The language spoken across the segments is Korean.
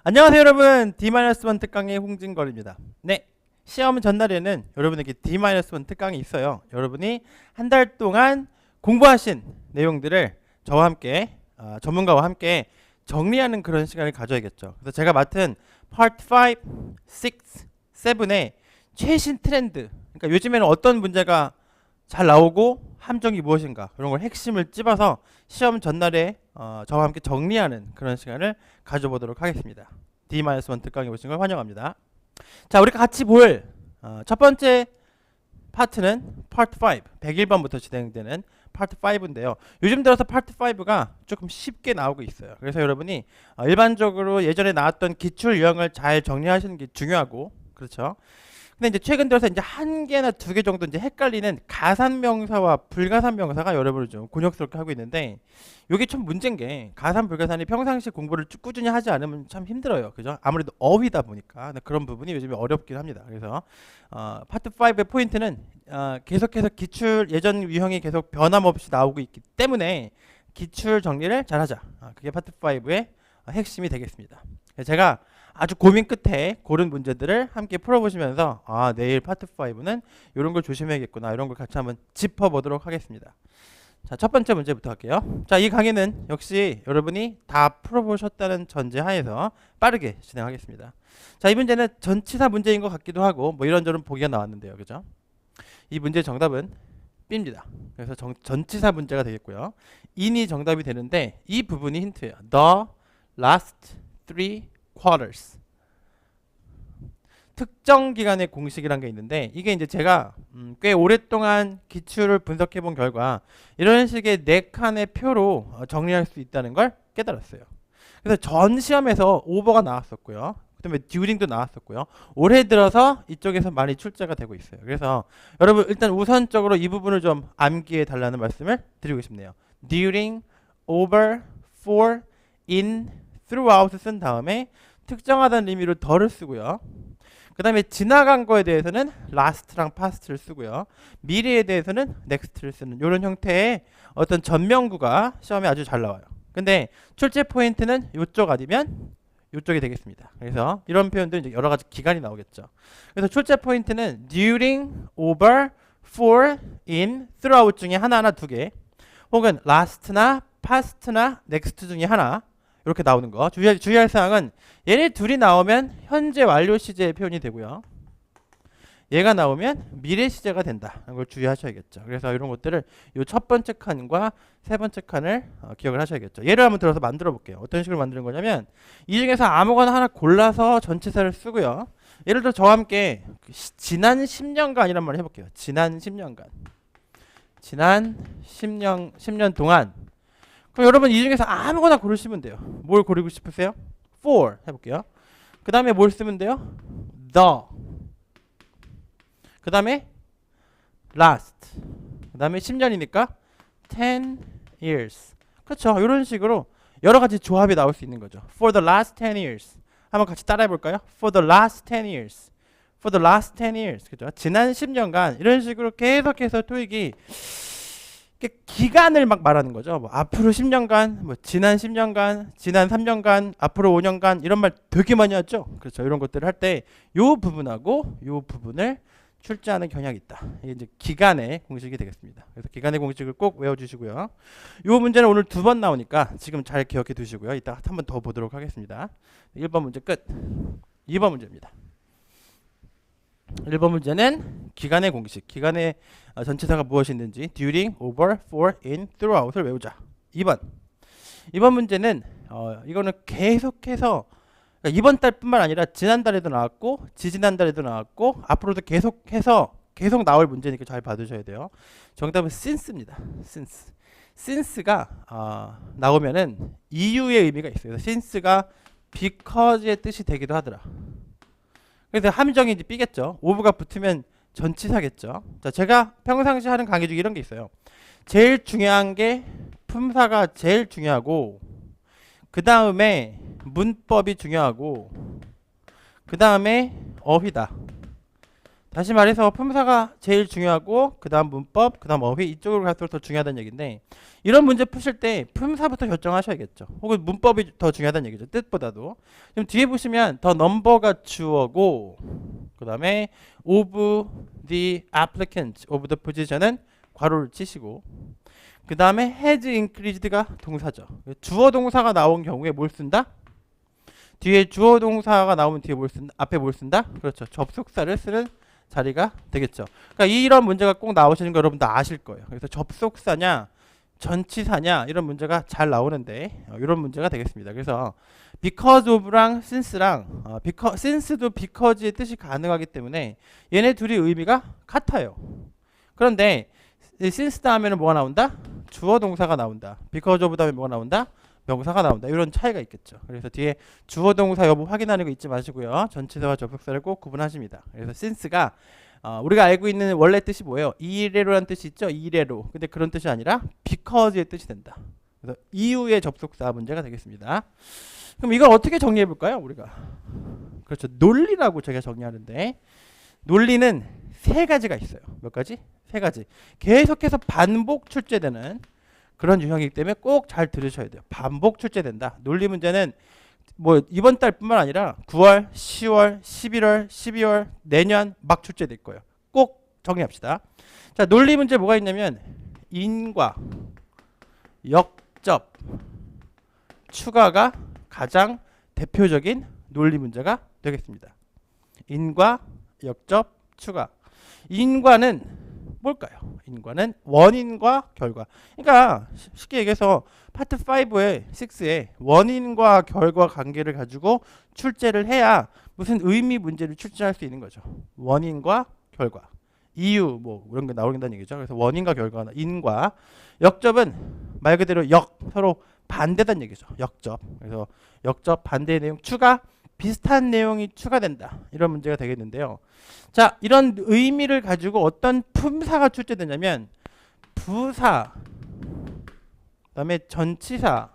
안녕하세요 여러분, D-1 특강의 홍진걸입니다. 네, 시험 전날에는 여러분에게 D-1 특강이 있어요. 여러분이 한 달 동안 공부하신 내용들을 저와 함께 전문가와 함께 정리하는 그런 시간을 가져야겠죠. 그래서 제가 맡은 Part 5, 6, 7의 최신 트렌드, 그러니까 요즘에는 어떤 문제가 잘 나오고 함정이 무엇인가 이런 걸 핵심을 찝어서 시험 전날에 저와 함께 정리하는 그런 시간을 가져보도록 하겠습니다. D-1 특강에 오신 걸 환영합니다. 자, 우리가 같이 볼 첫 번째 파트는 Part 5, 101번부터 진행되는 Part 5인데요. 요즘 들어서 Part 5가 조금 쉽게 나오고 있어요. 그래서 여러분이 일반적으로 예전에 나왔던 기출 유형을 잘 정리하시는 게 중요하고, 그렇죠? 근데 이제 최근 들어서 이제 한 개나 두 개 정도 이제 헷갈리는 가산명사와 불가산명사가 여러분을 좀 곤욕스럽게 하고 있는데, 이게 참 문제인 게 가산 불가산이 평상시 공부를 쭉 꾸준히 하지 않으면 참 힘들어요. 그죠? 아무래도 어휘다 보니까 그런 부분이 요즘에 어렵긴 합니다. 그래서 파트 5의 포인트는 계속해서 기출 예전 유형이 계속 변함없이 나오고 있기 때문에 기출 정리를 잘하자. 그게 파트 5의 핵심이 되겠습니다. 제가 아주 고민 끝에 고른 문제들을 함께 풀어보시면서 내일 파트 5는 이런 걸 조심해야겠구나, 이런 걸 같이 한번 짚어보도록 하겠습니다. 자, 첫 번째 문제부터 할게요. 자, 이 강의는 역시 여러분이 다 풀어보셨다는 전제하에서 빠르게 진행하겠습니다. 자, 이 문제는 전치사 문제인 것 같기도 하고 뭐 이런저런 보기가 나왔는데요, 그죠? 이 문제의 정답은 B입니다. 그래서 전치사 문제가 되겠고요. in이 정답이 되는데 이 부분이 힌트예요. The last three quarters. 특정 기간의 공식이란 게 있는데, 이게 이제 제가 꽤 오랫동안 기출을 분석해 본 결과 이런 식의 네 칸의 표로 정리할 수 있다는 걸 깨달았어요. 그래서 전 시험에서 오버가 나왔었고요. 그다음에 듀링도 나왔었고요. 올해 들어서 이쪽에서 많이 출제가 되고 있어요. 그래서 여러분 일단 우선적으로 이 부분을 좀 암기해 달라는 말씀을 드리고 싶네요. during, over, for, in, throughout 쓴 다음에 특정하다는 의미로 더를 쓰고요. 그 다음에 지나간 거에 대해서는 last랑 past를 쓰고요. 미래에 대해서는 next를 쓰는 이런 형태의 어떤 전명구가 시험에 아주 잘 나와요. 근데 출제 포인트는 이쪽 아니면 이쪽이 되겠습니다. 그래서 이런 표현들 이제 여러 가지 기간이 나오겠죠. 그래서 출제 포인트는 during, over, for, in, throughout 중에 하나나 두 개, 혹은 last나 past나 next 중에 하나, 이렇게 나오는 거. 주의할 사항은 얘네 둘이 나오면 현재 완료 시제의 표현이 되고요. 얘가 나오면 미래 시제가 된다. 걸 주의하셔야겠죠. 그래서 이런 것들을 이 첫 번째 칸과 세 번째 칸을 기억을 하셔야겠죠. 예를 한번 들어서 만들어 볼게요. 어떤 식으로 만드는 거냐면 이 중에서 아무거나 하나 골라서 전치사를 쓰고요. 예를 들어 저와 함께 지난 10년간이란 말을 해볼게요. 지난 10년간. 지난 10년 동안. 그럼 여러분 이 중에서 아무거나 고르시면 돼요. 뭘 고르고 싶으세요? for 해볼게요. 그 다음에 뭘 쓰면 돼요? the. 그 다음에 last. 그 다음에 10년이니까 10 years. 그렇죠. 이런 식으로 여러 가지 조합이 나올 수 있는 거죠. for the last 10 years. 한번 같이 따라해 볼까요? for the last 10 years. for the last 10 years. 그죠? 지난 10년간 이런 식으로 계속해서 토익이 기간을 막 말하는 거죠. 뭐 앞으로 10년간, 뭐 지난 10년간, 지난 3년간, 앞으로 5년간 이런 말 되게 많이 하죠. 그렇죠. 이런 것들을 할 때 요 부분하고 요 부분을 출제하는 경향이 있다. 이게 이제 기간의 공식이 되겠습니다. 그래서 기간의 공식을 꼭 외워주시고요. 요 문제는 오늘 두 번 나오니까 지금 잘 기억해 두시고요. 이따 한 번 더 보도록 하겠습니다. 1번 문제 끝. 2번 문제입니다. 1번 문제는 기간의 공식, 기간의 전치사가 무엇이 있는지 during, over, for, in, throughout을 외우자. 2번 문제는 이거는 계속해서 그러니까 이번 달뿐만 아니라 지난달에도 나왔고 지지난달에도 나왔고 앞으로도 계속해서 계속 나올 문제니까 잘 봐두셔야 돼요. 정답은 since입니다. since가 나오면은 이유의 의미가 있어요. since가 because의 뜻이 되기도 하더라. 그래서 함정이 이제 B겠죠. 오브가 붙으면 전치사겠죠. 자, 제가 평상시 하는 강의 중에 이런 게 있어요. 제일 중요한 게 품사가 제일 중요하고, 그 다음에 문법이 중요하고, 그 다음에 어휘다. 다시 말해서 품사가 제일 중요하고 그 다음 문법, 그 다음 어휘 이쪽으로 갈수록 더 중요하다는 얘기인데 이런 문제 푸실 때 품사부터 결정하셔야겠죠. 혹은 문법이 더 중요하다는 얘기죠. 뜻보다도. 지금 뒤에 보시면 더 넘버가 주어고 그 다음에 of the applicant, of the position은 괄호를 치시고 그 다음에 has increased가 동사죠. 주어 동사가 나온 경우에 뭘 쓴다? 뒤에 주어 동사가 나오면 뒤에 뭘 쓴다? 앞에 뭘 쓴다? 그렇죠. 접속사를 쓰는 자리가 되겠죠. 그러니까 이런 문제가 꼭 나오시는 거 여러분도 아실 거예요. 그래서 접속사냐 전치사냐 이런 문제가 잘 나오는데 이런 문제가 되겠습니다. 그래서 because of랑 since랑 since도 because의 뜻이 가능하기 때문에 얘네 둘이 의미가 같아요. 그런데 since 다음에는 뭐가 나온다? 주어 동사가 나온다. because of 다음에 뭐가 나온다? 명사가 나온다. 이런 차이가 있겠죠. 그래서 뒤에 주어 동사 여부 확인하는 거 잊지 마시고요. 전치사와 접속사를 꼭 구분하십니다. 그래서 since가 우리가 알고 있는 원래 뜻이 뭐예요? 이래로라는 뜻이 있죠. 이래로. 근데 그런 뜻이 아니라 because의 뜻이 된다. 그래서 이유의 접속사 문제가 되겠습니다. 그럼 이걸 어떻게 정리해 볼까요? 우리가 그렇죠. 논리라고 제가 정리하는데 논리는 세 가지가 있어요. 몇 가지? 세 가지. 계속해서 반복 출제되는 그런 유형이기 때문에 꼭 잘 들으셔야 돼요. 반복 출제된다. 논리 문제는 뭐 이번 달뿐만 아니라 9월, 10월, 11월, 12월 내년 막 출제될 거예요. 꼭 정리합시다. 자, 논리 문제 뭐가 있냐면 인과, 역접, 추가가 가장 대표적인 논리 문제가 되겠습니다. 인과, 역접, 추가. 인과는 뭘까요? 인과는 원인과 결과. 그러니까 쉽게 얘기해서 파트 5에 6에 원인과 결과 관계를 가지고 출제를 해야 무슨 의미 문제를 출제할 수 있는 거죠. 원인과 결과. 이유 뭐 이런 게 나오긴다는 얘기죠. 그래서 원인과 결과, 인과. 역접은 말 그대로 서로 반대다는 얘기죠. 역접. 그래서 역접 반대의 내용 추가 비슷한 내용이 추가된다. 이런 문제가 되겠는데요. 자, 이런 의미를 가지고 어떤 품사가 출제되냐면 부사, 그 다음에 전치사,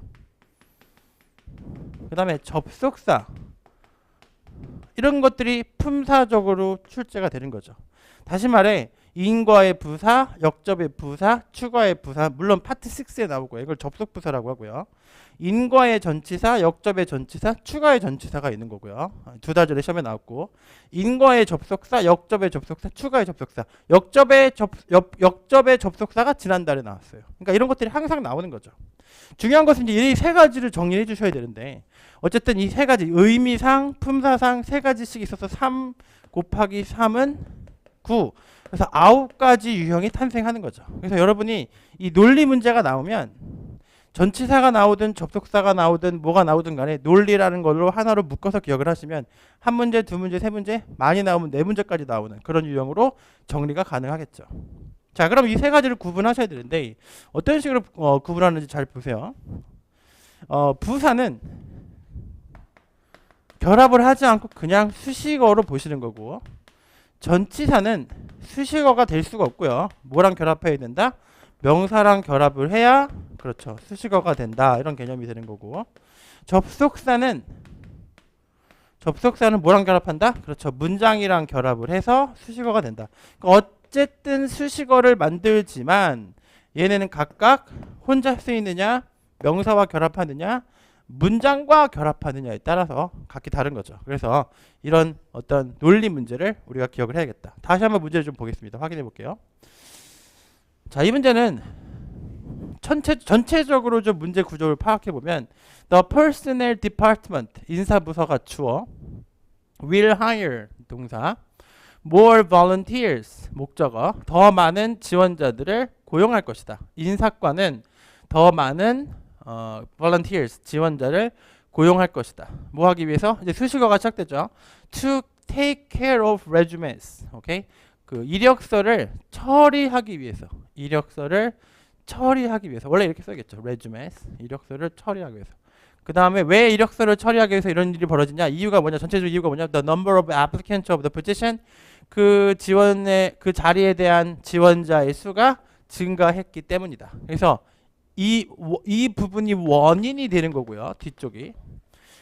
그 다음에 접속사 이런 것들이 품사적으로 출제가 되는 거죠. 다시 말해 인과의 부사, 역접의 부사, 추가의 부사 물론 파트 6에 나오고요. 이걸 접속부사라고 하고요. 인과의 전치사, 역접의 전치사, 추가의 전치사가 있는 거고요. 두 달 전에 시험에 나왔고 인과의 접속사, 역접의 접속사, 추가의 접속사 역접의 접속사가 지난달에 나왔어요. 그러니까 이런 것들이 항상 나오는 거죠. 중요한 것은 이제 이 세 가지를 정리해 주셔야 되는데 어쨌든 이 세 가지 의미상, 품사상 세 가지씩 있어서 3 곱하기 3은 9 그래서 9가지 유형이 탄생하는 거죠. 그래서 여러분이 이 논리 문제가 나오면 전치사가 나오든 접속사가 나오든 뭐가 나오든 간에 논리라는 걸로 하나로 묶어서 기억을 하시면 한 문제, 두 문제, 세 문제 많이 나오면 네 문제까지 나오는 그런 유형으로 정리가 가능하겠죠. 자, 그럼 이 세 가지를 구분하셔야 되는데 어떤 식으로 구분하는지 잘 보세요. 부사는 결합을 하지 않고 그냥 수식어로 보시는 거고 전치사는 수식어가 될 수가 없고요. 뭐랑 결합해야 된다? 명사랑 결합을 해야 그렇죠. 수식어가 된다. 이런 개념이 되는 거고 접속사는 뭐랑 결합한다? 그렇죠. 문장이랑 결합을 해서 수식어가 된다. 그러니까 어쨌든 수식어를 만들지만 얘네는 각각 혼자 쓰이느냐 명사와 결합하느냐 문장과 결합하느냐에 따라서 각기 다른 거죠. 그래서 이런 어떤 논리 문제를 우리가 기억을 해야겠다. 다시 한번 문제를 좀 보겠습니다. 확인해 볼게요. 자, 이 문제는 전체적으로 좀 문제 구조를 파악해 보면 The personnel department 인사부서가 주어 will hire 동사 more volunteers 목적어 더 많은 지원자들을 고용할 것이다. 인사과는 더 많은 volunteers 지원자를 고용할 것이다. 뭐 하기 위해서? 이제 수식어가 시작되죠. To take care of resumes. 오케이? 그 이력서를 처리하기 위해서. 원래 이렇게 써야겠죠. resumes. 이력서를 처리하기 위해서. 그 다음에 왜 이력서를 처리하기 위해서 이런 일이 벌어지냐? 이유가 뭐냐? 전체적으로 이유가 뭐냐? The number of applicants of the position. 그 자리에 대한 지원자의 수가 증가했기 때문이다. 그래서 이 부분이 원인이 되는 거고요. 뒤쪽이.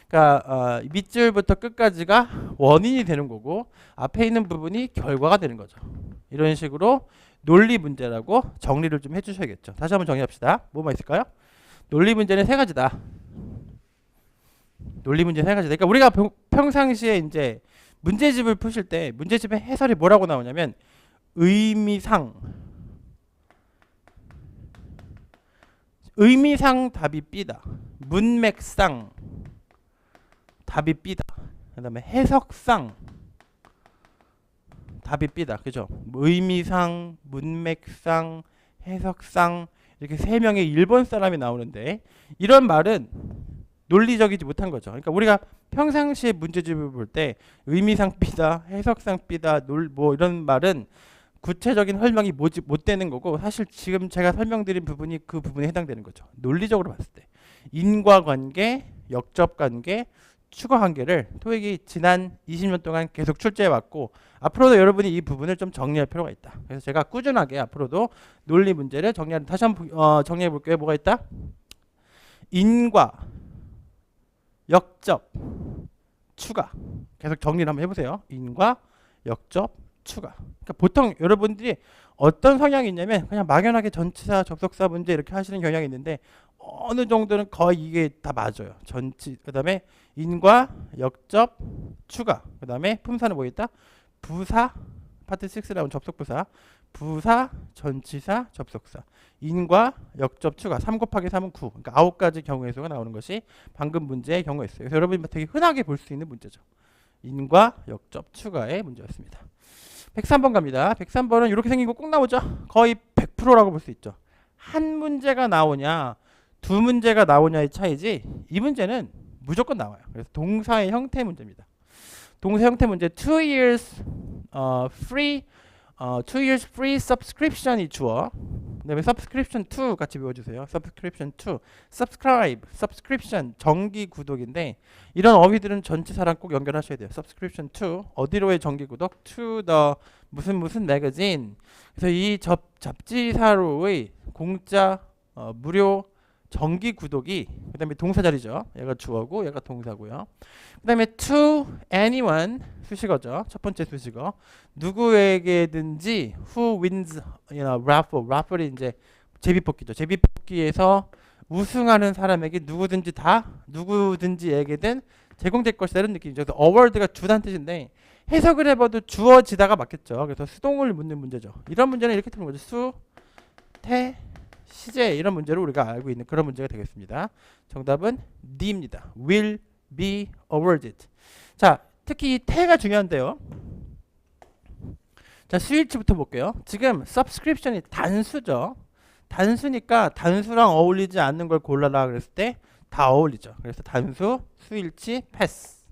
그러니까 밑줄부터 끝까지가 원인이 되는 거고 앞에 있는 부분이 결과가 되는 거죠. 이런 식으로 논리 문제라고 정리를 좀 해주셔야겠죠. 다시 한번 정리합시다. 뭐만 있을까요? 논리 문제는 세 가지다. 논리 문제 세 가지다. 그러니까 우리가 평상시에 이제 문제집을 푸실 때 문제집의 해설이 뭐라고 나오냐면 의미상 답이 B다. 문맥상 답이 B다. 그 다음에 해석상 답이 B다. 그죠? 의미상, 문맥상, 해석상 이렇게 세 명의 일본 사람이 나오는데 이런 말은 논리적이지 못한 거죠. 그러니까 우리가 평상시에 문제집을 볼 때 의미상 B다, 해석상 B다, 뭐 이런 말은 구체적인 설명이 못 되는 거고 사실 지금 제가 설명드린 부분이 그 부분에 해당되는 거죠. 논리적으로 봤을 때 인과관계, 역접관계, 추가관계를 토익이 지난 20년 동안 계속 출제해왔고 앞으로도 여러분이 이 부분을 좀 정리할 필요가 있다. 그래서 제가 꾸준하게 앞으로도 논리 문제를 정리하는 다시 한번 정리해 볼게요. 뭐가 있다? 인과, 역접, 추가. 계속 정리를 한번 해보세요. 인과, 역접, 추가. 그러니까 보통 여러분들이 어떤 성향이 있냐면 그냥 막연하게 전치사, 접속사 문제 이렇게 하시는 경향이 있는데 어느 정도는 거의 이게 다 맞아요. 그 다음에 인과, 역접, 추가. 그 다음에 품사는 뭐 있다? 부사, 파트 6 나온 접속부사. 부사, 전치사, 접속사. 인과, 역접, 추가. 3 곱하기 3은 9. 그러니까 9가지 경우의 수가 나오는 것이 방금 문제의 경우였어요. 그래서 여러분이 되게 흔하게 볼 수 있는 문제죠. 인과, 역접, 추가의 문제였습니다. 103번 갑니다. 103번은 이렇게 생긴 거 꼭 나오죠. 거의 100%라고 볼 수 있죠. 한 문제가 나오냐 두 문제가 나오냐의 차이지 이 문제는 무조건 나와요. 그래서 동사의 형태 문제입니다. 동사 형태 문제 2 years free subscription이 주어. 그다음에 subscription to 같이 외워주세요. subscription to, subscribe, subscription 정기 구독인데 이런 어휘들은 전치사랑 꼭 연결하셔야 돼요. subscription to 어디로의 정기 구독? to the 무슨 magazine. 그래서 이 잡지사로의 공짜 무료 정기 구독이 그다음에 동사 자리죠. 얘가 주어고 얘가 동사고요. 그다음에 to anyone 수식어죠. 첫 번째 수식어. 누구에게든지 who wins raffle. raffle이 이제 제비뽑기죠. 제비뽑기에서 우승하는 사람에게 누구든지에게든 제공될 것이라는 느낌이죠. 그래서 award가 주다는 뜻인데 해석을 해봐도 주어지다가 맞겠죠. 그래서 수동을 묻는 문제죠. 이런 문제는 이렇게 틀는 거죠. 수, 태, 시제 이런 문제를 우리가 알고 있는 그런 문제가 되겠습니다. 정답은 D입니다. will be awarded. 자, 특히 이 태가 중요한데요. 자, 스위치부터 볼게요. 지금 subscription이 단수죠. 단수니까 단수랑 어울리지 않는 걸 골라라 그랬을 때 다 어울리죠. 그래서 단수, 수일치, 패스.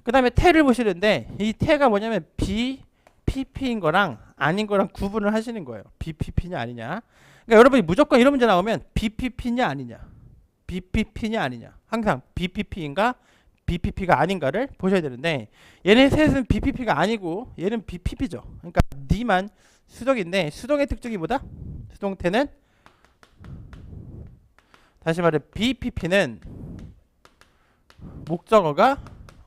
그 다음에 태를 보시는데 이 태가 뭐냐면 BPP인 거랑 아닌 거랑 구분을 하시는 거예요. BPP냐 아니냐. 그러니까 여러분이 무조건 이런 문제 나오면 BPP냐 아니냐, BPP냐 아니냐, 항상 BPP인가 BPP가 아닌가를 보셔야 되는데 얘네 셋은 BPP가 아니고 얘는 BPP죠. 그러니까 D만 수동인데 수동의 특징이 뭐다? 수동태는 다시 말해 BPP는 목적어가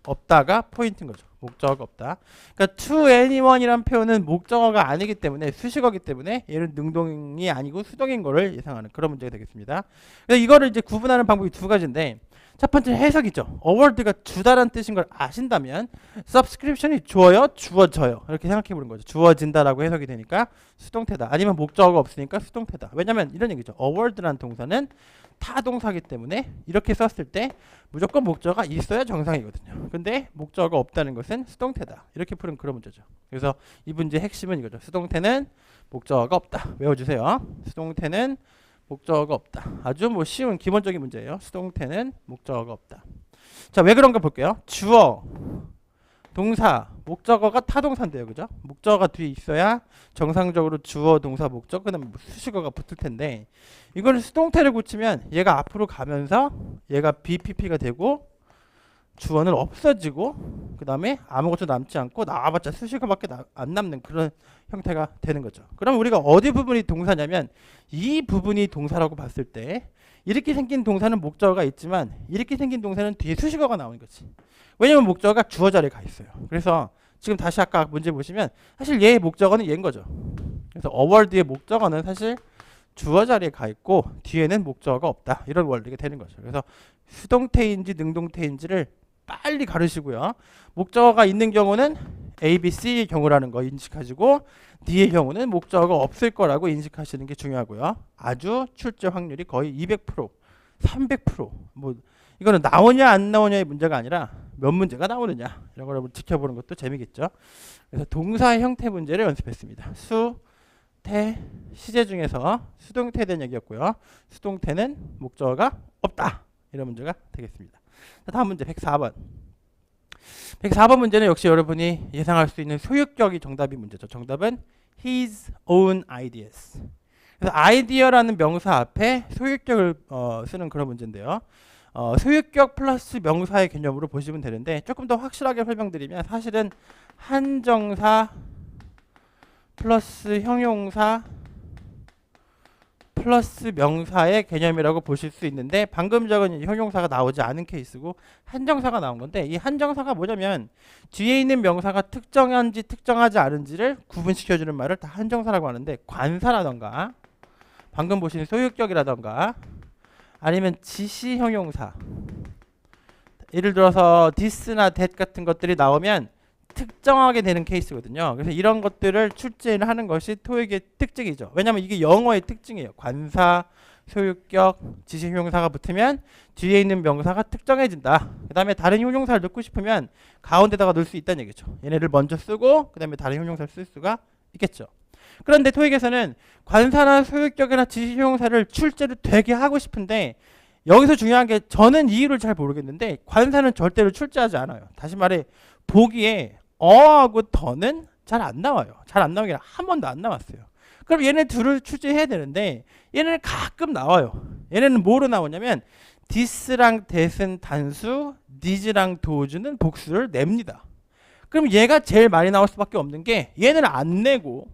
없다가 포인트인 거죠. 목적어가 없다. 그러니까 to anyone이란 표현은 목적어가 아니기 때문에 수식어기 때문에 얘는 능동이 아니고 수동인 거를 예상하는 그런 문제가 되겠습니다. 그래서 이거를 이제 구분하는 방법이 두 가지인데 첫 번째 해석이죠. award가 주다란 뜻인 걸 아신다면 subscription이 주어요, 주어져요 이렇게 생각해 보는 거죠. 주어진다라고 해석이 되니까 수동태다. 아니면 목적어가 없으니까 수동태다. 왜냐면 이런 얘기죠. award라는 동사는 타동사기 때문에 이렇게 썼을 때 무조건 목적어가 있어야 정상이거든요. 근데 목적어가 없다는 것은 수동태다. 이렇게 푸는 그런 문제죠. 그래서 이 문제의 핵심은 이거죠. 수동태는 목적어가 없다. 외워주세요. 수동태는 목적어가 없다. 아주 뭐 쉬운 기본적인 문제예요. 수동태는 목적어가 없다. 자, 왜 그런가 볼게요. 주어, 동사, 목적어가 타동사인데요. 그죠? 목적어가 뒤에 있어야 정상적으로 주어, 동사, 목적, 그 다음에 수식어가 붙을 텐데 이거를 수동태를 고치면 얘가 앞으로 가면서 얘가 BPP가 되고 주어는 없어지고 그 다음에 아무것도 남지 않고 나와봤자 수식어밖에 안 남는 그런 형태가 되는 거죠. 그럼 우리가 어디 부분이 동사냐면 이 부분이 동사라고 봤을 때 이렇게 생긴 동사는 목적어가 있지만 이렇게 생긴 동사는 뒤에 수식어가 나오는 거지. 왜냐면 목적어가 주어 자리에 가 있어요. 그래서 지금 다시 아까 문제 보시면 사실 얘의 목적어는 얘인 거죠. 그래서 어월드의 목적어는 사실 주어 자리에 가 있고 뒤에는 목적어가 없다. 이런 원리가 되는 거죠. 그래서 수동태인지 능동태인지를 빨리 가르시고요. 목적어가 있는 경우는 A, B, C의 경우라는 거 인식하시고 D의 경우는 목적어가 없을 거라고 인식하시는 게 중요하고요. 아주 출제 확률이 거의 200%, 300%. 뭐 이거는 나오냐 안 나오냐의 문제가 아니라 몇 문제가 나오느냐 이런 걸 지켜보는 것도 재미겠죠. 그래서 동사의 형태 문제를 연습했습니다. 수, 태, 시제 중에서 수동태에 대한 얘기였고요. 수동태는 목적어가 없다. 이런 문제가 되겠습니다. 자, 다음 문제 104번. 104번 문제는 역시 여러분이 예상할 수 있는 소유격이 정답이 문제죠. 정답은 his own ideas. 그래서 아이디어라는 명사 앞에 소유격을 쓰는 그런 문제인데요. 소유격 플러스 명사의 개념으로 보시면 되는데 조금 더 확실하게 설명드리면 사실은 한정사 플러스 형용사 플러스 명사의 개념이라고 보실 수 있는데 방금 적은 형용사가 나오지 않은 케이스고 한정사가 나온 건데 이 한정사가 뭐냐면 뒤에 있는 명사가 특정한지 특정하지 않은지를 구분시켜주는 말을 다 한정사라고 하는데 관사라던가 방금 보신 소유격이라던가 아니면 지시 형용사 예를 들어서 this나 that 같은 것들이 나오면 특정하게 되는 케이스거든요. 그래서 이런 것들을 출제를 하는 것이 토익의 특징이죠. 왜냐하면 이게 영어의 특징이에요. 관사, 소유격, 지시 형용사가 붙으면 뒤에 있는 명사가 특정해진다. 그 다음에 다른 형용사를 넣고 싶으면 가운데다가 넣을 수 있다는 얘기죠. 얘네를 먼저 쓰고 그 다음에 다른 형용사를 쓸 수가 있겠죠. 그런데 토익에서는 관사나 소유격이나 지시 형용사를 출제를 되게 하고 싶은데 여기서 중요한 게 저는 이유를 잘 모르겠는데 관사는 절대로 출제하지 않아요. 다시 말해 보기에 어하고 더는 잘 안 나와요. 잘 안 나오긴 한 번도 안 나왔어요. 그럼 얘네 둘을 출제해야 되는데 얘네는 가끔 나와요. 얘네는 뭐로 나오냐면 this랑 that은 단수, this랑 those는 복수를 냅니다. 그럼 얘가 제일 많이 나올 수밖에 없는 게 얘는 안 내고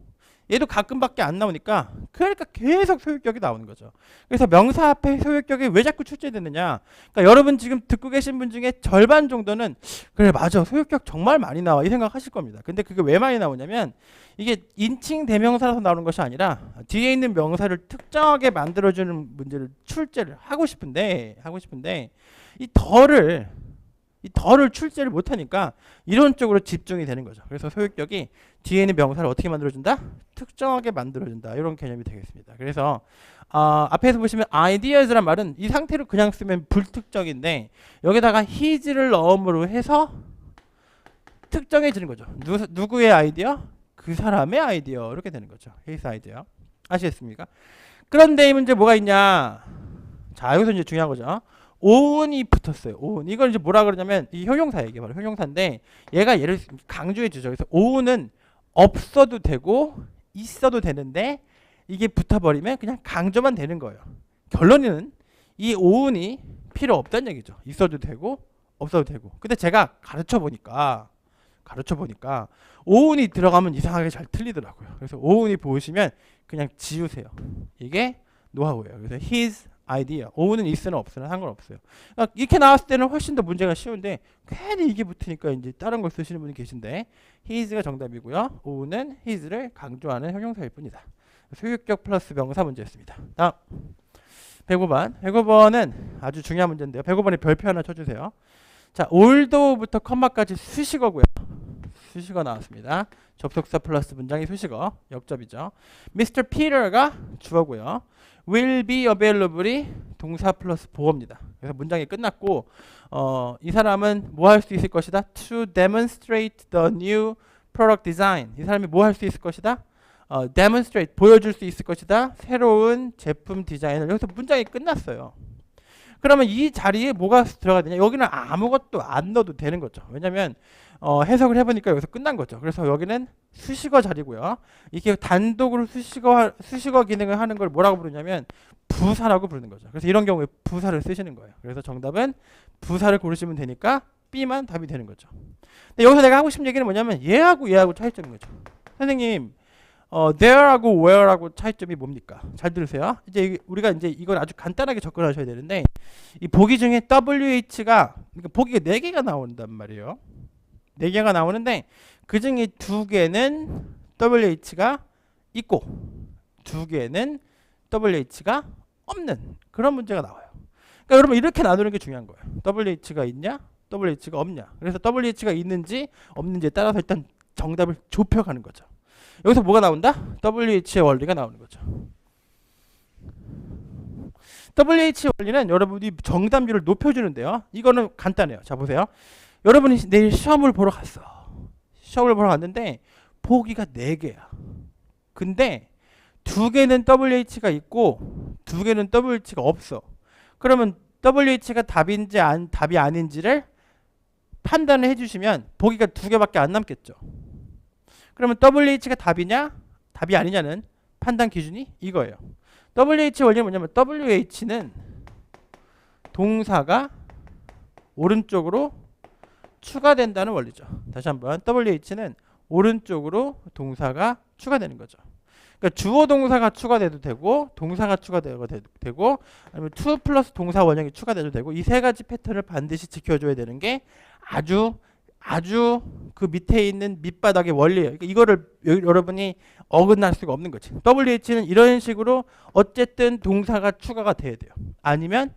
얘도 가끔밖에 안 나오니까 그러니까 계속 소유격이 나오는 거죠. 그래서 명사 앞에 소유격이 왜 자꾸 출제되느냐. 그러니까 여러분 지금 듣고 계신 분 중에 절반 정도는 그래 맞아 소유격 정말 많이 나와 이 생각하실 겁니다. 근데 그게 왜 많이 나오냐면 이게 인칭 대명사라서 나오는 것이 아니라 뒤에 있는 명사를 특정하게 만들어주는 문제를 출제를 하고 싶은데 이 덜을 출제를 못하니까 이론적으로 집중이 되는 거죠. 그래서 소유격이 뒤에 있는 명사를 어떻게 만들어준다? 특정하게 만들어준다. 이런 개념이 되겠습니다. 그래서 앞에서 보시면 ideas란 말은 이 상태로 그냥 쓰면 불특정인데 여기다가 his를 넣음으로 해서 특정해지는 거죠. 누구의 아이디어? 그 사람의 아이디어. 이렇게 되는 거죠. his 아이디어. 아시겠습니까? 그런데 이 문제 뭐가 있냐? 자, 여기서 이제 중요한 거죠. own이 붙었어요. own. 이걸 이제 뭐라 그러냐면 이 형용사예요. 이게 바로 형용사인데 얘가 얘를 강조해 주죠. 그래서 own은 없어도 되고 있어도 되는데 이게 붙어버리면 그냥 강조만 되는 거예요. 결론은 이 own이 필요 없다는 얘기죠. 있어도 되고 없어도 되고. 근데 제가 가르쳐 보니까 own이 들어가면 이상하게 잘 틀리더라고요. 그래서 own이 보시면 그냥 지우세요. 이게 노하우예요. 그래서 his idea. own은 있으나 없으나 상관없어요. 그러니까 이렇게 나왔을 때는 훨씬 더 문제가 쉬운데 괜히 이게 붙으니까 이제 다른 걸 쓰시는 분이 계신데 his가 정답이고요. own은 his를 강조하는 형용사일 뿐이다. 소유격 플러스 명사 문제였습니다. 다음 105번. 105번은 아주 중요한 문제인데요. 105번에 별표 하나 쳐주세요. 자, although부터 컴마까지 수식어고요. 수식어 나왔습니다. 접속사 플러스 문장이 수식어. 역접이죠. Mr. Peter가 주어고요. will be available이 동사 플러스 보어입니다. 그래서 문장이 끝났고 이 사람은 뭐 할 수 있을 것이다? To demonstrate the new product design. 이 사람이 뭐 할 수 있을 것이다? demonstrate 보여줄 수 있을 것이다. 새로운 제품 디자인을. 여기서 문장이 끝났어요. 그러면 이 자리에 뭐가 들어가야 되냐? 여기는 아무것도 안 넣어도 되는 거죠. 왜냐면 해석을 해보니까 여기서 끝난 거죠. 그래서 여기는 수식어 자리고요. 이게 단독으로 수식어 기능을 하는 걸 뭐라고 부르냐면 부사라고 부르는 거죠. 그래서 이런 경우에 부사를 쓰시는 거예요. 그래서 정답은 부사를 고르시면 되니까 B만 답이 되는 거죠. 근데 여기서 내가 하고 싶은 얘기는 뭐냐면 얘하고 차이점인 거죠. 선생님 there하고 where하고 차이점이 뭡니까? 잘 들으세요. 이제 우리가 이제 이걸 아주 간단하게 접근하셔야 되는데 이 보기 중에 WH가 그러니까 보기가 4개가 나온단 말이에요. 4개가 나오는데 그 중에 2개는 WH가 있고 2개는 WH가 없는 그런 문제가 나와요. 그러니까 여러분 이렇게 나누는 게 중요한 거예요. WH가 있냐? WH가 없냐? 그래서 WH가 있는지 없는지에 따라서 일단 정답을 좁혀가는 거죠. 여기서 뭐가 나온다? WH의 원리가 나오는 거죠. WH의 원리는 여러분이 정답률을 높여주는데요. 이거는 간단해요. 자 보세요. 여러분이 내일 시험을 보러 갔어. 시험을 보러 갔는데 보기가 4개야. 근데 2개는 WH가 있고 2개는 WH가 없어. 그러면 WH가 답인지 답이 아닌지를 판단을 해주시면 보기가 2개밖에 안 남겠죠. 그러면 WH가 답이냐 답이 아니냐는 판단 기준이 이거예요. WH 원리는 뭐냐면 WH는 동사가 오른쪽으로 추가된다는 원리죠. 다시 한번 WH는 오른쪽으로 동사가 추가되는 거죠. 그러니까 주어 동사가 추가돼도 되고 동사가 추가되고 되고 아니면 to 플러스 동사 원형이 추가돼도 되고 이 3가지 패턴을 반드시 지켜줘야 되는 게 아주 그 밑에 있는 밑바닥의 원리예요. 그러니까 이거를 여러분이 어긋날 수가 없는 거지. WH는 이런 식으로 어쨌든 동사가 추가가 돼야 돼요. 아니면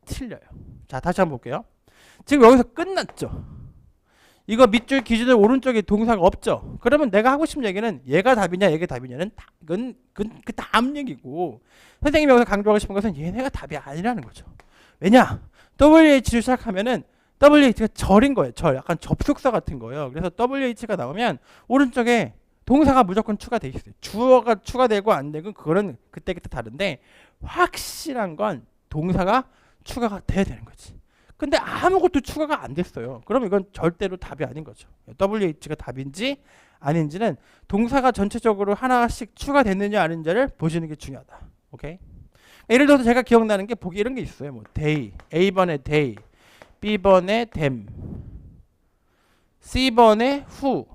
틀려요. 자 다시 한번 볼게요. 지금 여기서 끝났죠. 이거 밑줄 기준으로 오른쪽에 동사가 없죠. 그러면 내가 하고 싶은 얘기는 얘가 답이냐 얘가 답이냐는 이건 그 다음 얘기고 선생님이 여기서 강조하고 싶은 것은 얘네가 답이 아니라는 거죠. 왜냐? WH를 시작하면은 WH가 절인 거예요. 절. 약간 접속사 같은 거예요. 그래서 WH가 나오면 오른쪽에 동사가 무조건 추가돼 있어요. 주어가 추가되고 안 되고 그거는 그때그때 다른데 확실한 건 동사가 추가가 돼야 되는 거지. 근데 아무것도 추가가 안 됐어요. 그럼 이건 절대로 답이 아닌 거죠. WH가 답인지 아닌지는 동사가 전체적으로 하나씩 추가됐느냐 아닌지를 보시는 게 중요하다. 오케이? 예를 들어서 제가 기억나는 게 보기 이런 게 있어요. 뭐 day, A번에 day, B번에 them, C번에 who,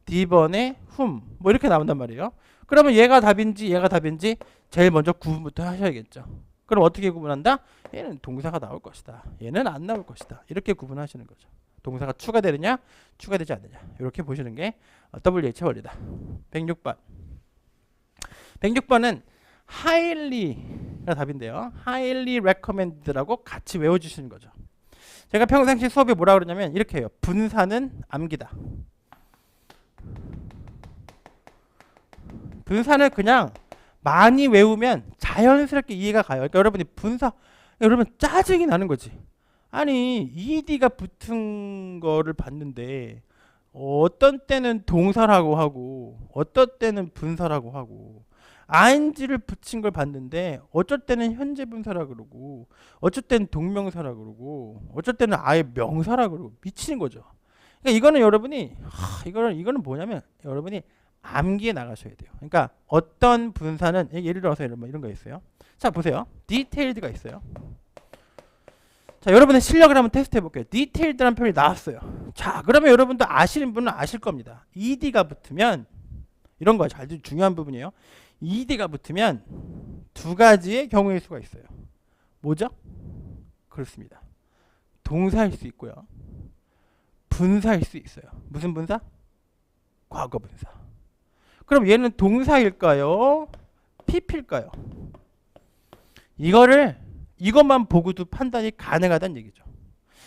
D번에 whom 뭐 이렇게 나온단 말이에요. 그러면 얘가 답인지 제일 먼저 구분부터 하셔야겠죠. 그럼 어떻게 구분한다? 얘는 동사가 나올 것이다. 얘는 안 나올 것이다. 이렇게 구분하시는 거죠. 동사가 추가되느냐 추가되지 않느냐 이렇게 보시는 게 WH 원리다. 106번 106번은 highly가 답인데요. highly recommended라고 같이 외워주시는 거죠. 제가 평상시 수업에 뭐라 그러냐면 이렇게 해요. 분사는 암기다. 분사는 그냥 많이 외우면 자연스럽게 이해가 가요. 그러니까 여러분이 여러분 짜증이 나는 거지. 아니 ed가 붙은 거를 봤는데 어떤 때는 동사라고 하고 어떤 때는 분사라고 하고 ing를 붙인 걸 봤는데 어쩔 때는 현재 분사라 그러고 어쩔 때는 동명사라 그러고 어쩔 때는 아예 명사라 그러고 미치는 거죠. 그러니까 이거는 여러분이 이거는 뭐냐면 여러분이 암기해 나가셔야 돼요. 그러니까 어떤 분사는 예를 들어서 이런 거 있어요. 자 보세요. detailed가 있어요. 자 여러분의 실력을 한번 테스트 해볼게요. detailed라는 표현이 나왔어요. 자 그러면 여러분도 아시는 분은 아실 겁니다. ed가 붙으면 이런 거 아주 중요한 부분이에요. ed가 붙으면 2가지의 경우일 수가 있어요. 뭐죠? 그렇습니다. 동사일 수 있고요. 분사일 수 있어요. 무슨 분사? 과거 분사. 그럼 얘는 동사일까요? PP일까요? 이것만 보고도 판단이 가능하다는 얘기죠.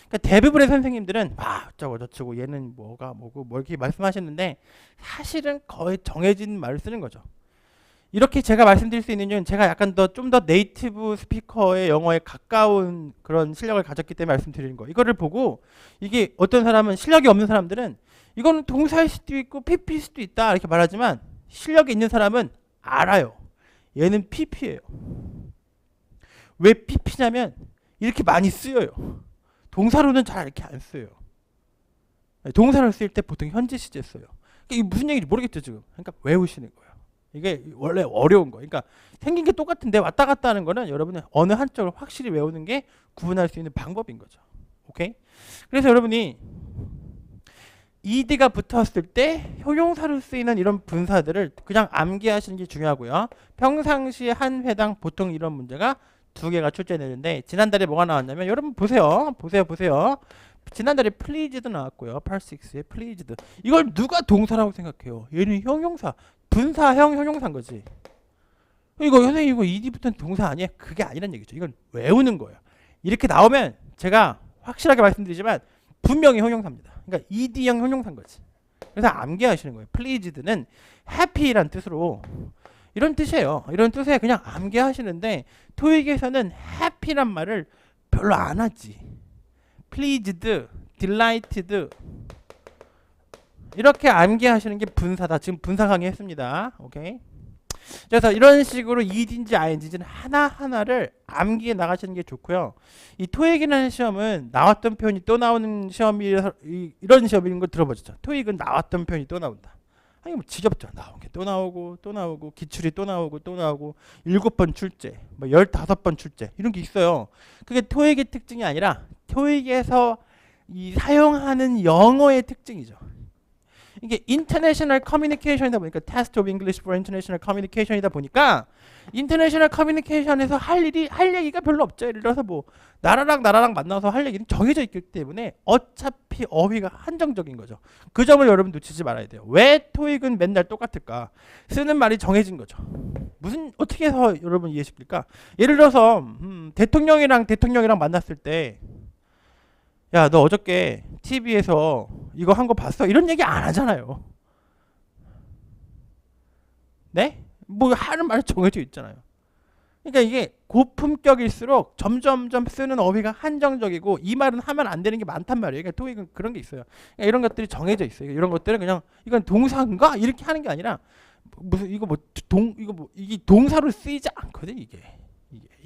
그러니까 대부분의 선생님들은 어쩌고 저쩌고 얘는 뭐가 뭐고 뭐 이렇게 말씀하시는데 사실은 거의 정해진 말을 쓰는 거죠. 이렇게 제가 말씀드릴 수 있는 이유는 제가 약간 좀 더 네이티브 스피커의 영어에 가까운 그런 실력을 가졌기 때문에 말씀드리는 거예요. 이거를 보고 이게 어떤 사람은 실력이 없는 사람들은 이거는 동사일 수도 있고 PP일 수도 있다 이렇게 말하지만 실력이 있는 사람은 알아요. 얘는 PP예요. 왜 PP냐면 이렇게 많이 쓰여요. 동사로는 잘 이렇게 안 써요. 동사를 쓸 때 보통 현재 시제 써요. 그러니까 이게 무슨 얘기인지 모르겠죠 지금. 그러니까 외우시는 거예요. 이게 원래 어려운 거. 그러니까 생긴 게 똑같은데 왔다 갔다 하는 거는 여러분은 어느 한쪽을 확실히 외우는 게 구분할 수 있는 방법인 거죠. 오케이? 그래서 여러분이 ed가 붙었을 때 형용사로 쓰이는 이런 분사들을 그냥 암기하시는 게 중요하고요. 평상시에 한 회당 보통 이런 문제가 2개가 출제되는데 지난달에 뭐가 나왔냐면 여러분 보세요. 지난달에 please도 나왔고요. 86에 pleased. 이걸 누가 동사라고 생각해요? 얘는 형용사. 분사형 형용사인 거지. 이거 선생님 이거 ed부터는 동사 아니에요? 그게 아니란 얘기죠. 이건 외우는 거예요. 이렇게 나오면 제가 확실하게 말씀드리지만 분명히 형용사입니다. 그러니까 ed형 형용사인 거지. 그래서 암기하시는 거예요. pleased는 happy란 뜻으로 이런 뜻이에요. 이런 뜻에 그냥 암기하시는데 토익에서는 happy란 말을 별로 안 하지. pleased, delighted 이렇게 암기하시는 게 분사다. 지금 분사 강의했습니다. 오케이. 그래서 이런 식으로 ed인지 ing인지는 하나하나를 암기해 나가시는 게 좋고요. 이 토익이라는 시험은 나왔던 표현이 또 나오는 시험이라서 이런 시험인 거 들어보셨죠? 토익은 나왔던 표현이 또 나온다. 아니 뭐 지겹죠. 나온 게 또 나오고 또 나오고 기출이 또 나오고 또 나오고 7번 출제, 뭐 15번 출제 이런 게 있어요. 그게 토익의 특징이 아니라 토익에서 이 사용하는 영어의 특징이죠. 이게 인터내셔널 커뮤니케이션이다 보니까 테스트 오브 잉글리시 포 인터내셔널 커뮤니케이션이다 보니까 인터내셔널 커뮤니케이션에서 할 얘기가 별로 없죠. 예를 들어서 뭐 나라랑 만나서 할 얘기는 정해져 있기 때문에 어차피 어휘가 한정적인 거죠. 그 점을 여러분 놓치지 말아야 돼요. 왜 토익은 맨날 똑같을까? 쓰는 말이 정해진 거죠. 무슨 어떻게 해서 여러분 이해시킬까? 예를 들어서 대통령이랑 만났을 때 야, 너 어저께 TV에서 이거 한 거 봤어? 이런 얘기 안 하잖아요. 네? 뭐 하는 말이 정해져 있잖아요. 그러니까 이게 고품격일수록 점점점 쓰는 어휘가 한정적이고 이 말은 하면 안 되는 게 많단 말이에요. 그러니까 토익은 그런 게 있어요. 그러니까 이런 것들이 정해져 있어요. 이런 것들은 그냥 이건 동사인가 이렇게 하는 게 아니라 무슨 이거 이게 동사로 쓰이지 않거든 이게.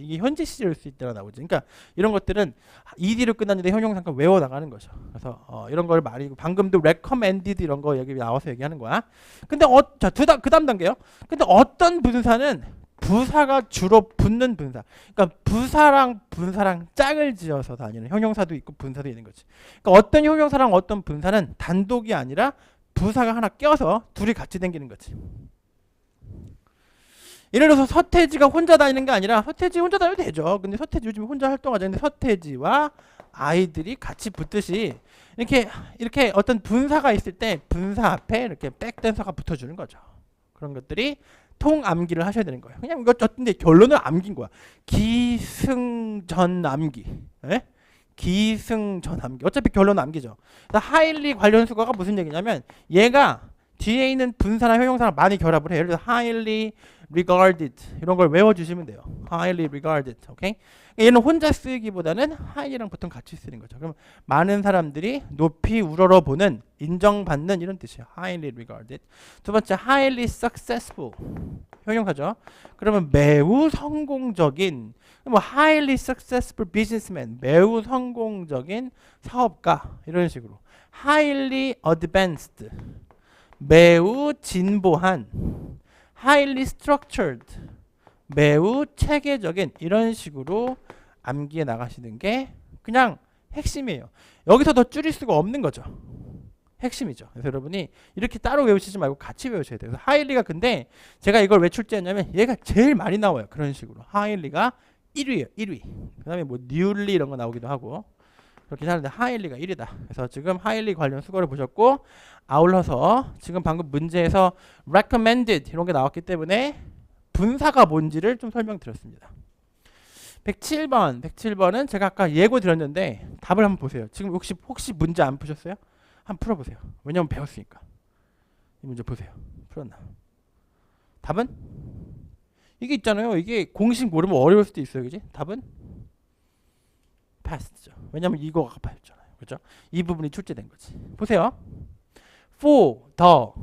이게 현재 시제로 쓸 때가 나오죠. 그러니까 이런 것들은 ed로 끝났는데 형용사가 외워 나가는 거죠. 그래서 이런 걸 말이고 방금도 recommended 이런 거 여기 나와서 얘기하는 거야. 근데 자, 그다음 단계요. 근데 어떤 분사는 부사가 주로 붙는 분사. 그러니까 부사랑 분사랑 짝을 지어서 다니는 형용사도 있고 분사도 있는 거지. 그러니까 어떤 형용사랑 어떤 분사는 단독이 아니라 부사가 하나 껴서 둘이 같이 다니는 거지. 예를 들어서 서태지가 혼자 다니는 게 아니라 서태지 혼자 다녀도 되죠. 근데 서태지 요즘 혼자 활동하죠. 근데 서태지와 아이들이 같이 붙듯이 이렇게 어떤 분사가 있을 때 분사 앞에 이렇게 백댄서가 붙어주는 거죠. 그런 것들이 통암기를 하셔야 되는 거예요. 그냥 이거 어떤데 결론을 암긴 거야. 기승전암기. 예? 기승전암기. 어차피 결론은 암기죠. 하일리 관련 수거가 무슨 얘기냐면 얘가 뒤에 있는 분사나 형용사랑 많이 결합을 해요. 예를 들어 highly regarded 이런 걸 외워주시면 돼요. highly regarded, 오케이? 얘는 혼자 쓰기보다는 high랑 보통 같이 쓰는 거죠. 그럼 많은 사람들이 높이 우러러보는, 인정받는 이런 뜻이에요. highly regarded. 두 번째, highly successful 형용사죠. 그러면 매우 성공적인, 뭐 highly successful businessman 매우 성공적인 사업가 이런 식으로. highly advanced 매우 진보한, highly structured 매우 체계적인 이런 식으로 암기해 나가시는 게 그냥 핵심이에요. 여기서 더 줄일 수가 없는 거죠. 핵심이죠. 그래서 여러분이 이렇게 따로 외우시지 말고 같이 외우셔야 돼요. 그래서 highly가 근데 제가 이걸 왜 출제했냐면 얘가 제일 많이 나와요. 그런 식으로 highly가 1위예요. 1위. 그 다음에 뭐 newly 이런 거 나오기도 하고 그렇게 하는데 하일리가 1이다. 그래서 지금 하일리 관련 수거를 보셨고 아울러서 지금 방금 문제에서 recommended 이런 게 나왔기 때문에 분사가 뭔지를 좀 설명드렸습니다. 107번은 제가 아까 예고 드렸는데 답을 한번 보세요. 지금 혹시 문제 안 푸셨어요? 한번 풀어보세요. 왜냐면 배웠으니까. 이 문제 보세요. 풀었나? 답은? 이게 있잖아요. 이게 공식 모르면 어려울 수도 있어요. 그지? 답은? past죠. 왜냐면 이거가 빠졌잖아요. 그렇죠? 이 부분이 출제된 거지. 보세요. for 더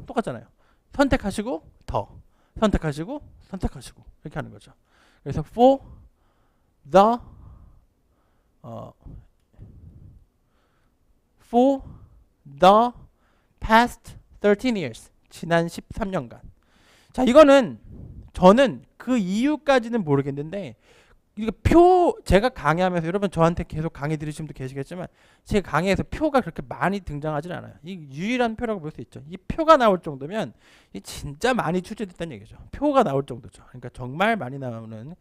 똑같잖아요. 선택하시고 더 선택하시고 이렇게 하는 거죠. 그래서 for the past 13 years 지난 13년간. 자, 이거는 저는 그 이유까지는 모르겠는데 이거 표 제가 강의하면서 여러분 저한테 계속 강의 들으신 분도 계시겠지만 제 강의에서 표가 그렇게 많이 등장하진 않아요. 이 유일한 표라고 볼 수 있죠. 이 표가 나올 정도면 이 진짜 많이 출제됐다는 얘기죠. 표가 나올 정도죠. 그러니까 정말 많이 나오는,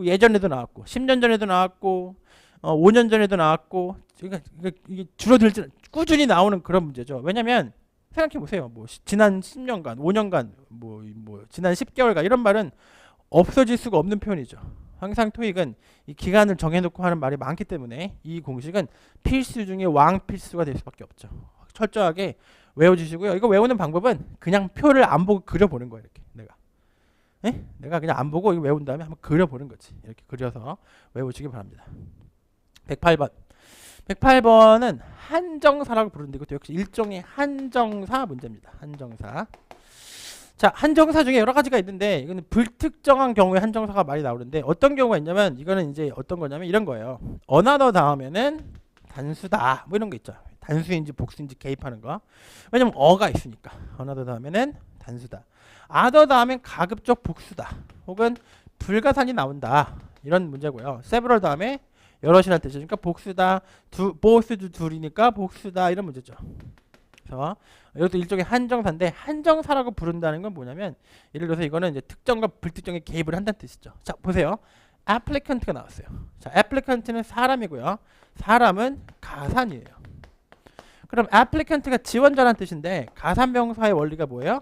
예전에도 나왔고 10년 전에도 나왔고 5년 전에도 나왔고, 그러니까 이게 줄어들지 꾸준히 나오는 그런 문제죠. 왜냐면 생각해 보세요. 뭐 지난 10년간, 5년간, 뭐 지난 10개월간 이런 말은 없어질 수가 없는 표현이죠. 항상 토익은 이 기간을 정해놓고 하는 말이 많기 때문에 이 공식은 필수 중에 왕필수가 될 수밖에 없죠. 철저하게 외워주시고요. 이거 외우는 방법은 그냥 표를 안 보고 그려보는 거예요. 이렇게 내가 그냥 안 보고 이거 외운 다음에 한번 그려보는 거지. 이렇게 그려서 외우시기 바랍니다. 108번. 108번은 한정사라고 부르는데 이것도 역시 일종의 한정사 문제입니다. 한정사. 자, 한정사 중에 여러 가지가 있는데 이거는 불특정한 경우에 한정사가 많이 나오는데 어떤 경우가 있냐면 이거는 이제 어떤 거냐면 이런 거예요. another 다음에는 단수다 뭐 이런 거 있죠. 단수인지 복수인지 개입하는 거. 왜냐면 어가 있으니까. another 다음에는 단수다. other 다음엔 가급적 복수다. 혹은 불가산이 나온다. 이런 문제고요. several 다음에 여럿이라는 뜻이니까 복수다. both 둘이니까 복수다. 이런 문제죠. 그래서 이것도 일종의 한정사인데 한정사라고 부른다는 건 뭐냐면 예를 들어서 이거는 이제 특정과 불특정에 개입을 한다는 뜻이죠. 자, 보세요. applicant가 나왔어요. 자, applicant는 사람이고요. 사람은 가산이에요. 그럼 applicant가 지원자라는 뜻인데 가산명사의 원리가 뭐예요?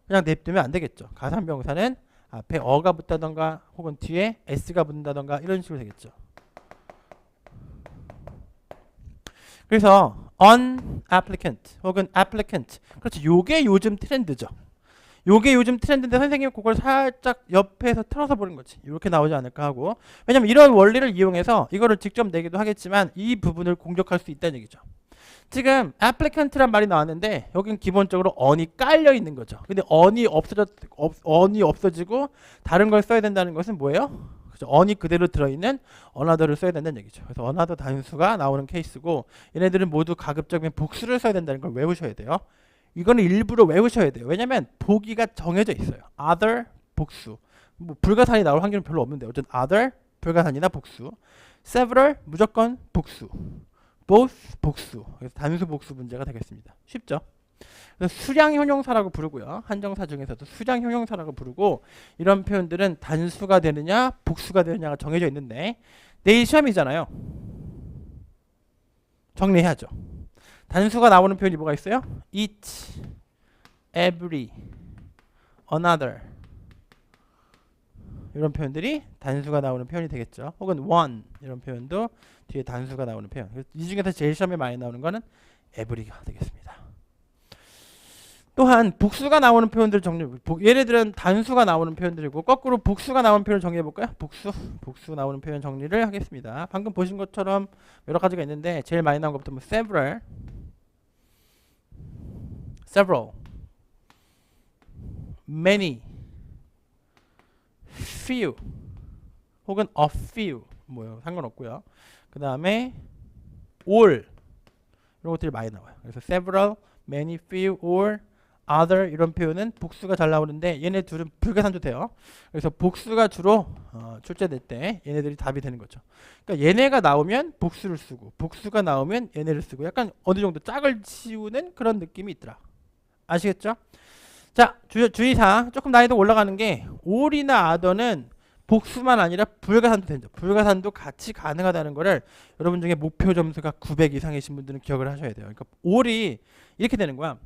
그냥 냅두면 안 되겠죠. 가산명사는 앞에 어가 붙다던가 혹은 뒤에 s가 붙는다던가 이런 식으로 되겠죠. 그래서 on applicant 혹은 applicant, 그렇죠. 요게 요즘 트렌드죠. 요게 요즘 트렌드인데 선생님이 그걸 살짝 옆에서 틀어서 보는 거지. 이렇게 나오지 않을까 하고, 왜냐면 이런 원리를 이용해서 이거를 직접 내기도 하겠지만 이 부분을 공격할 수 있다는 얘기죠. 지금 applicant란 말이 나왔는데 여긴 기본적으로 on이 깔려 있는 거죠. 근데 on이 없어지고 다른 걸 써야 된다는 것은 뭐예요? on이 그대로 들어있는 another를 써야 된다는 얘기죠. 그래서 another 단수가 나오는 케이스고, 얘네들은 모두 가급적이면 복수를 써야 된다는 걸 외우셔야 돼요. 이거는 일부러 외우셔야 돼요. 왜냐면 보기가 정해져 있어요. other 복수, 뭐 불가산이 나올 확률은 별로 없는데 어쨌든 other 불가산이나 복수, several 무조건 복수, both 복수. 그래서 단수 복수 문제가 되겠습니다. 쉽죠? 수량 형용사라고 부르고요. 한정사 중에서도 수량 형용사라고 부르고, 이런 표현들은 단수가 되느냐 복수가 되느냐가 정해져 있는데 내일 시험이잖아요. 정리해야죠. 단수가 나오는 표현이 뭐가 있어요? each, every, another. 이런 표현들이 단수가 나오는 표현이 되겠죠. 혹은 one 이런 표현도 뒤에 단수가 나오는 표현. 이 중에서 제일 시험에 많이 나오는 거는 every가 되겠습니다. 또한 복수가 나오는 표현들 정리, 얘네들은 단수가 나오는 표현들이고 거꾸로 복수가 나오는 표현을 정리해 볼까요? 복수 나오는 표현 정리를 하겠습니다. 방금 보신 것처럼 여러 가지가 있는데 제일 많이 나온 것부터 뭐 several, many, few 혹은 a few 뭐요, 상관없고요. 그 다음에 all 이런 것들이 많이 나와요. 그래서 several, many, few, all, other 이런 표현은 복수가 잘 나오는데 얘네 둘은 불가산도 돼요. 그래서 복수가 주로 출제될 때 얘네들이 답이 되는 거죠. 그러니까 얘네가 나오면 복수를 쓰고 복수가 나오면 얘네를 쓰고 약간 어느 정도 짝을 지우는 그런 느낌이 있더라. 아시겠죠? 자, 주의사항 조금 난이도 올라가는 게 all이나 other는 복수만 아니라 불가산도 된다. 불가산도 같이 가능하다는 거를 여러분 중에 목표 점수가 900 이상이신 분들은 기억을 하셔야 돼요. 그러니까 all이 이렇게 되는 거야.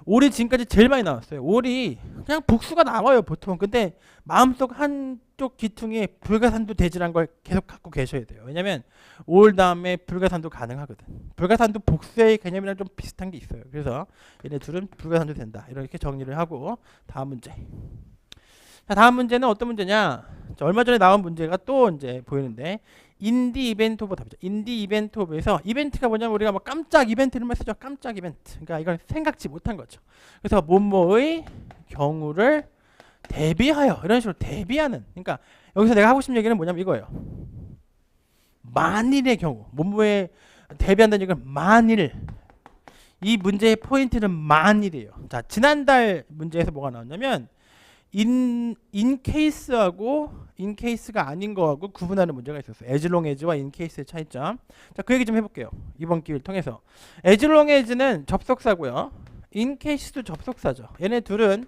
all이 지금까지 제일 많이 나왔어요. all이 그냥 복수가 나와요, 보통. 근데 마음속 한쪽 기퉁에 불가산도 되지란 걸 계속 갖고 계셔야 돼요. 왜냐면 all 다음에 불가산도 가능하거든. 불가산도 복수의 개념이랑 좀 비슷한 게 있어요. 그래서 얘네 둘은 불가산도 된다. 이렇게 정리를 하고 다음 문제. 자, 다음 문제는 어떤 문제냐? 자, 얼마 전에 나온 문제가 또 이제 보이는데 in the event of 답이죠. in the event of에서 이벤트가 뭐냐면 우리가 뭐 깜짝 이벤트를 쓰죠. 깜짝 이벤트. 그러니까 이건 생각지 못한 거죠. 그래서 뭐뭐의 경우를 대비하여 이런 식으로 대비하는. 그러니까 여기서 내가 하고 싶은 얘기는 뭐냐면 이거예요. 만일의 경우 뭐뭐에 대비한다는 얘기는 만일. 이 문제의 포인트는 만일이에요. 자, 지난달 문제에서 뭐가 나왔냐면 in case하고 in case가 아닌 거하고 구분하는 문제가 있었어요. as long as와 in case의 차이점. 자, 그 얘기 좀 해볼게요. 이번 기회를 통해서. as long as는 접속사고요. in case도 접속사죠. 얘네 둘은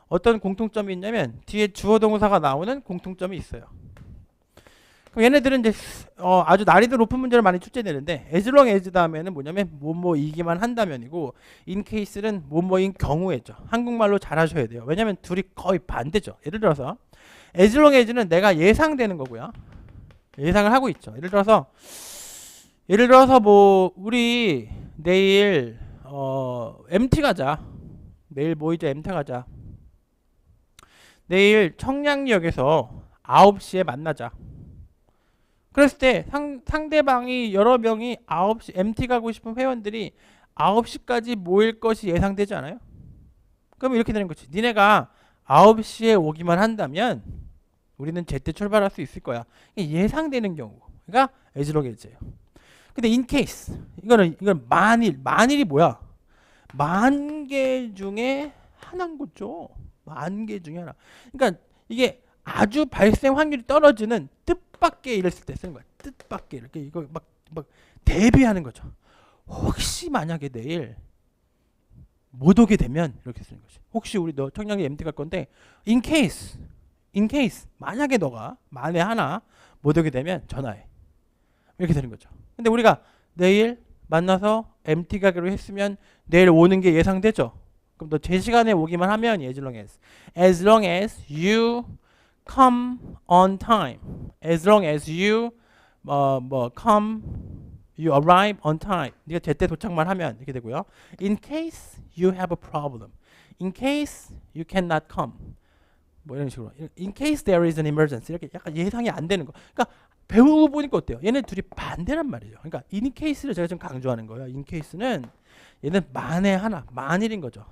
어떤 공통점이 있냐면 뒤에 주어 동사가 나오는 공통점이 있어요. 그럼 얘네들은 이제 아주 난이도 높은 문제를 많이 출제되는데 as long as 다음에는 뭐냐면 뭐뭐이기만 한다면이고 in case는 뭐뭐인 경우에죠. 한국말로 잘하셔야 돼요. 왜냐면 둘이 거의 반대죠. 예를 들어서 as long as는 내가 예상되는 거고요. 예상을 하고 있죠. 예를 들어서 뭐 우리 내일 MT 가자. 내일 모이자 MT 가자. 내일 청량리역에서 9시에 만나자. 그랬을 때 상대방이 여러 명이 9시 MT 가고 싶은 회원들이 9시까지 모일 것이 예상되지 않아요? 그럼 이렇게 되는 거지. 니네가 9시에 오기만 한다면 우리는 제때 출발할 수 있을 거야. 이게 예상되는 경우가 as long as예요. 근데 in case 이건 만일이 뭐야? 만 개 중에 하나인 거죠. 만 개 중에 하나. 그러니까 이게 아주 발생 확률이 떨어지는 뜻밖의 이랬을 때 쓰는 거야. 뜻밖의 이렇게 이거 막 대비하는 거죠. 혹시 만약에 내일 못 오게 되면 이렇게 쓰는 거지. 혹시 우리 너 청량리 MT 갈 건데 in case 만약에 너가 만에 하나 못 오게 되면 전화해. 이렇게 되는 거죠. 근데 우리가 내일 만나서 MT 가기로 했으면 내일 오는 게 예상되죠. 그럼 너 제 시간에 오기만 하면 as long as you come on time. As long as you you arrive on time. 네가 제때 도착만 하면 이렇게 되고요. In case you have a problem. In case you cannot come. 뭐 이런 식으로. In case there is an emergency. 이렇게 약간 예상이 안 되는 거. 그러니까 배우고 보니까 어때요? 얘네 둘이 반대란 말이에요. 그러니까 in case를 제가 좀 강조하는 거예요. in case는 얘는 만에 하나, 만일인 거죠.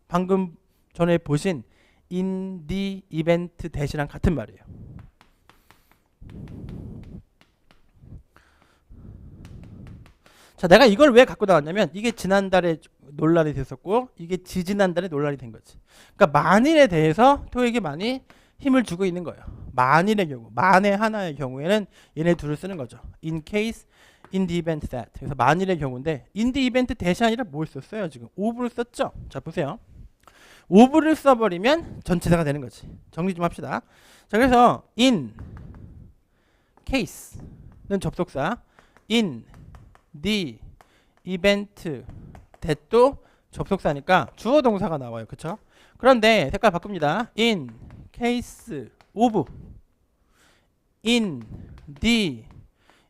방금 전에 보신 in the event that이랑 같은 말이에요. 자, 내가 이걸 왜 갖고 나왔냐면 이게 지난달에 논란이 됐었고 이게 지지난달에 논란이 된 거지. 그러니까 만일에 대해서 토익이 많이 힘을 주고 있는 거예요. 만일의 경우, 만에 하나의 경우에는 얘네 둘을 쓰는 거죠. in case, in the event that. 그래서 만일의 경우인데 in the event that이 아니라 뭘 썼어요? 지금 of를 썼죠. 자, 보세요. of를 써버리면 전치사가 되는 거지. 정리 좀 합시다. 자, 그래서 in case는 접속사, in the event that도 접속사니까 주어 동사가 나와요. 그쵸? 그런데 색깔 바꿉니다. in case of, in the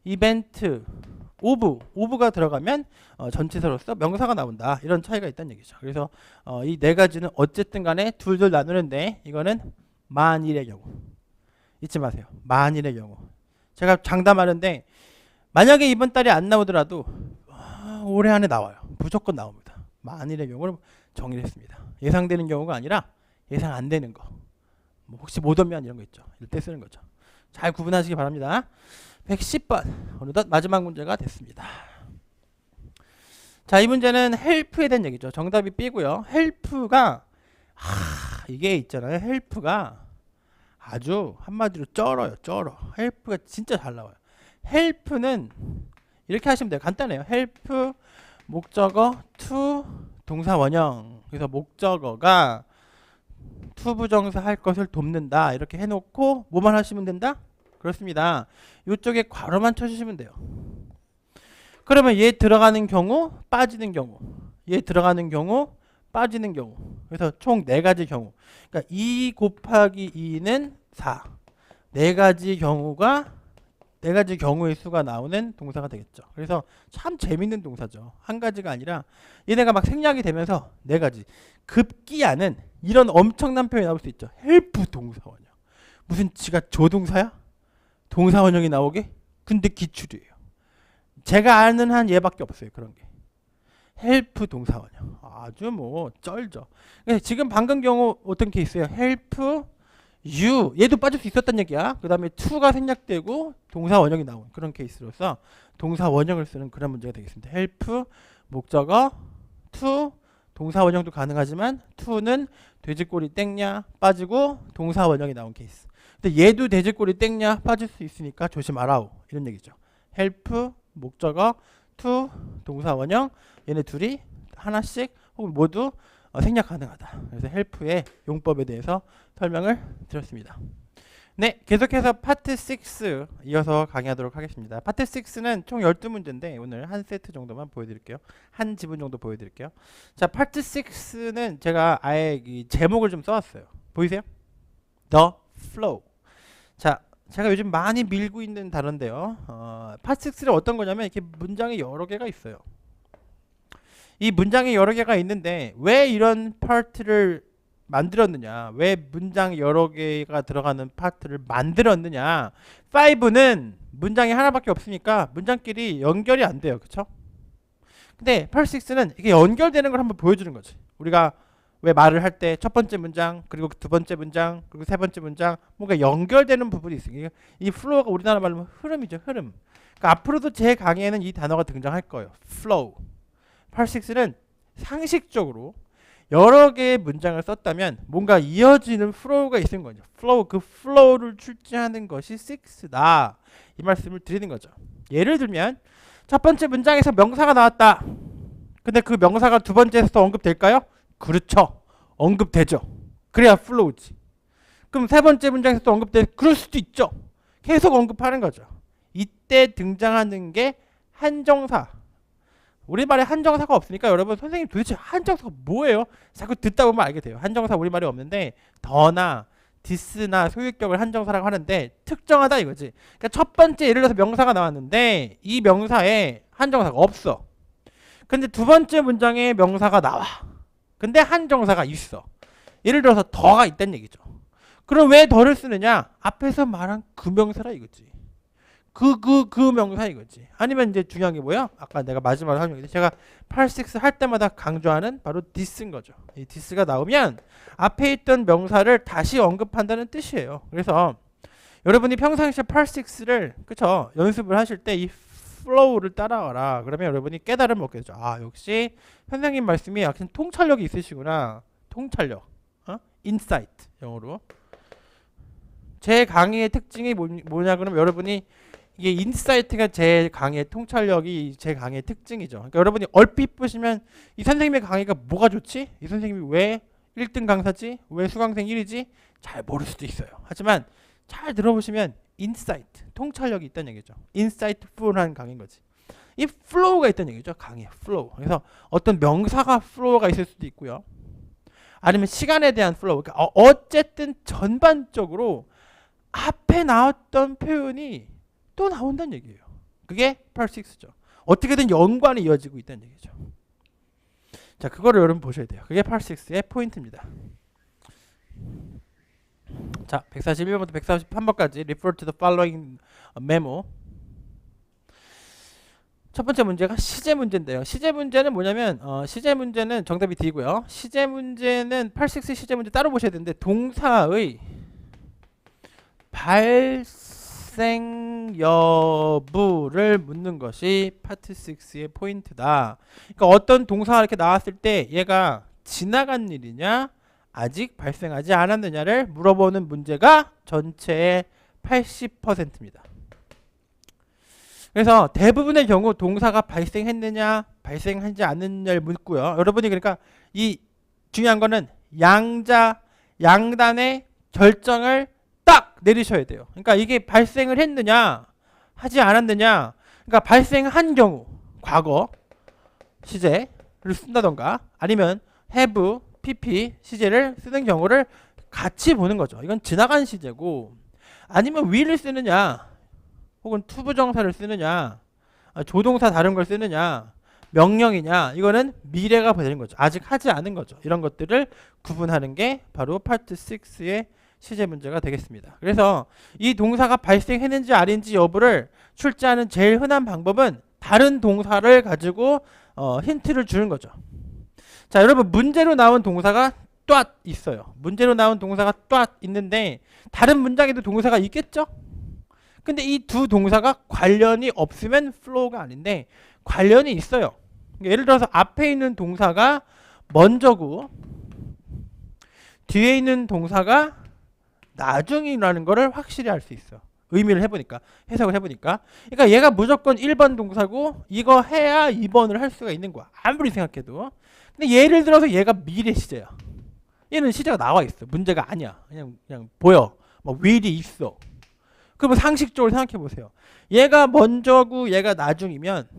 event of가 들어가면 전치사로서 명사가 나온다. 이런 차이가 있다는 얘기죠. 그래서 이 네 가지는 어쨌든 간에 둘둘 나누는데 이거는 만일의 경우. 잊지 마세요. 만일의 경우. 제가 장담하는데 만약에 이번 달에 안 나오더라도 올해 안에 나와요. 무조건 나옵니다. 만일의 경우를 정의를 했습니다. 예상되는 경우가 아니라 예상 안 되는 거. 뭐 혹시 못 오면 이런 거 있죠. 이럴 때 쓰는 거죠. 잘 구분하시기 바랍니다. 110번 어느덧 마지막 문제가 됐습니다. 자, 이 문제는 help에 대한 얘기죠. 정답이 B고요. help가 이게 있잖아요. help가 아주 한마디로 쩔어요. 쩔어. help가 진짜 잘 나와요. help는 이렇게 하시면 돼요. 간단해요. help 목적어 to 동사 원형. 그래서 목적어가 to 부정사 할 것을 돕는다. 이렇게 해놓고 뭐만 하시면 된다? 그렇습니다. 이쪽에 괄호만 쳐주시면 돼요. 그러면 얘 들어가는 경우, 빠지는 경우. 얘 들어가는 경우, 빠지는 경우. 그래서 총 4가지 경우. 그러니까 2 곱하기 2는 4. 4가지 경우가 4가지 경우의 수가 나오는 동사가 되겠죠. 그래서 참 재밌는 동사죠. 한 가지가 아니라 얘네가 막 생략이 되면서 4가지. 급기야는 이런 엄청난 표현이 나올 수 있죠. help 동사 원형. 무슨 지가 조동사야? 동사 원형이 나오게? 근데 기출이에요. 제가 아는 한 얘밖에 없어요. 그런 게. help 동사 원형. 아주 뭐 쩔죠. 지금 방금 경우 어떤 케이스예요? help you. 얘도 빠질 수 있었단 얘기야. 그 다음에 to가 생략되고 동사 원형이 나온 그런 케이스로서 동사 원형을 쓰는 그런 문제가 되겠습니다. help 목적어 to 동사 원형도 가능하지만 to는 돼지꼬리 땡냐 빠지고 동사 원형이 나온 케이스. 근데 얘도 돼지꼬리 땡냐 빠질 수 있으니까 조심하라우 이런 얘기죠. help 목적어 to 동사 원형 얘네 둘이 하나씩 혹은 모두 생략 가능하다. 그래서 help의 용법에 대해서 설명을 드렸습니다. 네, 계속해서 파트 6 이어서 강의하도록 하겠습니다. 파트 6는 총 12문제인데 오늘 한 세트 정도만 보여드릴게요. 한 지분 정도 보여드릴게요. 자, 파트 6는 제가 아예 이 제목을 좀 써왔어요. 보이세요? The flow. 자, 제가 요즘 많이 밀고 있는 단어인데요. 파트 6는 어떤 거냐면 이렇게 문장이 여러 개가 있어요. 이 문장이 여러 개가 있는데 왜 이런 파트를 만들었느냐, 왜 문장 여러 개가 들어가는 파트를 만들었느냐. 5는 문장이 하나밖에 없으니까 문장끼리 연결이 안 돼요. 그쵸? 근데 파트 6는 이게 연결되는 걸 한번 보여주는 거지. 우리가 왜 말을 할 때 첫 번째 문장, 그리고 두 번째 문장, 그리고 세 번째 문장 뭔가 연결되는 부분이 있어요. 이 플로우가 우리나라 말로 흐름이죠. 흐름. 그러니까 앞으로도 제 강의에는 이 단어가 등장할 거예요. flow. 파트 6는 상식적으로 여러 개의 문장을 썼다면 뭔가 이어지는 플로우가 있는 거죠. 플로우, 그 플로우를 출제하는 것이 6다. 이 말씀을 드리는 거죠. 예를 들면 첫 번째 문장에서 명사가 나왔다. 근데 그 명사가 두 번째에서 언급될까요? 그렇죠. 언급되죠. 그래야 플로우지. 그럼 세 번째 문장에서 또 언급될, 그럴 수도 있죠. 계속 언급하는 거죠. 이때 등장하는 게 한정사. 우리말에 한정사가 없으니까 여러분 선생님 도대체 한정사가 뭐예요? 자꾸 듣다 보면 알게 돼요. 한정사 우리말에 없는데 더나 디스나 소유격을 한정사라고 하는데 특정하다 이거지. 그러니까 첫 번째 예를 들어서 명사가 나왔는데 이 명사에 한정사가 없어. 근데 두 번째 문장에 명사가 나와. 근데 한정사가 있어. 예를 들어서 더가 있다는 얘기죠. 그럼 왜 더를 쓰느냐? 앞에서 말한 그 명사라 이거지. 그 명사 이거지. 아니면 이제 중요한 게 뭐야? 아까 내가 마지막으로 설명했는데 제가 8, 6 할 때마다 강조하는 바로 this인 거죠. 이 this가 나오면 앞에 있던 명사를 다시 언급한다는 뜻이에요. 그래서 여러분이 평상시에 8, 6를 그쵸? 연습을 하실 때 이 flow를 따라와라. 그러면 여러분이 깨달음을 얻게 되죠. 아, 역시 선생님 말씀이 약간 통찰력이 있으시구나. 통찰력. insight 영어로. 제 강의의 특징이 뭐냐 그러면 여러분이 이게 인사이트가 제 강의의 통찰력이 제 강의의 특징이죠. 그러니까 여러분이 얼핏 보시면 이 선생님의 강의가 뭐가 좋지? 이 선생님이 왜 1등 강사지? 왜 수강생 1위지? 잘 모를 수도 있어요. 하지만 잘 들어보시면 인사이트, 통찰력이 있다는 얘기죠. 인사이트풀한 강의인 거지. 이 플로우가 있다는 얘기죠. 강의의 플로우. 그래서 어떤 명사가 플로우가 있을 수도 있고요. 아니면 시간에 대한 플로우. 그러니까 어쨌든 전반적으로 앞에 나왔던 표현이 또 나온다는 얘기예요. 그게 파트 6죠. 어떻게든 연관이 이어지고 있다는 얘기죠. 자, 그거를 여러분 보셔야 돼요. 그게 파트 6의 포인트입니다. 자, 141번부터 143번까지 refer to the following memo. 첫 번째 문제가 시제 문제인데요. 시제 문제는 뭐냐면 시제 문제는 정답이 D고요. 시제 문제는 86 시제 문제 따로 보셔야 되는데 동사의 발생 여부를 묻는 것이 파트 6의 포인트다. 그러니까 어떤 동사가 이렇게 나왔을 때 얘가 지나간 일이냐 아직 발생하지 않았느냐를 물어보는 문제가 전체의 80%입니다. 그래서 대부분의 경우 동사가 발생했느냐 발생하지 않느냐를 묻고요. 여러분이 그러니까 이 중요한 거는 양단의 결정을 딱 내리셔야 돼요. 그러니까 이게 발생을 했느냐 하지 않았느냐. 그러니까 발생한 경우 과거 시제를 쓴다던가 아니면 have, pp 시제를 쓰는 경우를 같이 보는 거죠. 이건 지나간 시제고 아니면 will을 쓰느냐 혹은 투부정사를 쓰느냐 조동사 다른 걸 쓰느냐 명령이냐 이거는 미래가 되는 거죠. 아직 하지 않은 거죠. 이런 것들을 구분하는 게 바로 파트 6의 시제 문제가 되겠습니다. 그래서 이 동사가 발생했는지 아닌지 여부를 출제하는 제일 흔한 방법은 다른 동사를 가지고 힌트를 주는 거죠. 자, 여러분 문제로 나온 동사가 또 있어요. 문제로 나온 동사가 또 있는데 다른 문장에도 동사가 있겠죠? 근데 이 두 동사가 관련이 없으면 flow가 아닌데 관련이 있어요. 예를 들어서 앞에 있는 동사가 먼저고 뒤에 있는 동사가 나중이라는 거를 확실히 알 수 있어. 의미를 해보니까, 해석을 해보니까. 그러니까 얘가 무조건 1번 동사고 이거 해야 2번을 할 수가 있는 거야. 아무리 생각해도. 근데 예를 들어서 얘가 미래 시제야. 얘는 시제가 나와 있어. 문제가 아니야. 그냥 보여. 막 will이 있어. 그러면 상식적으로 생각해 보세요. 얘가 먼저고 얘가 나중이면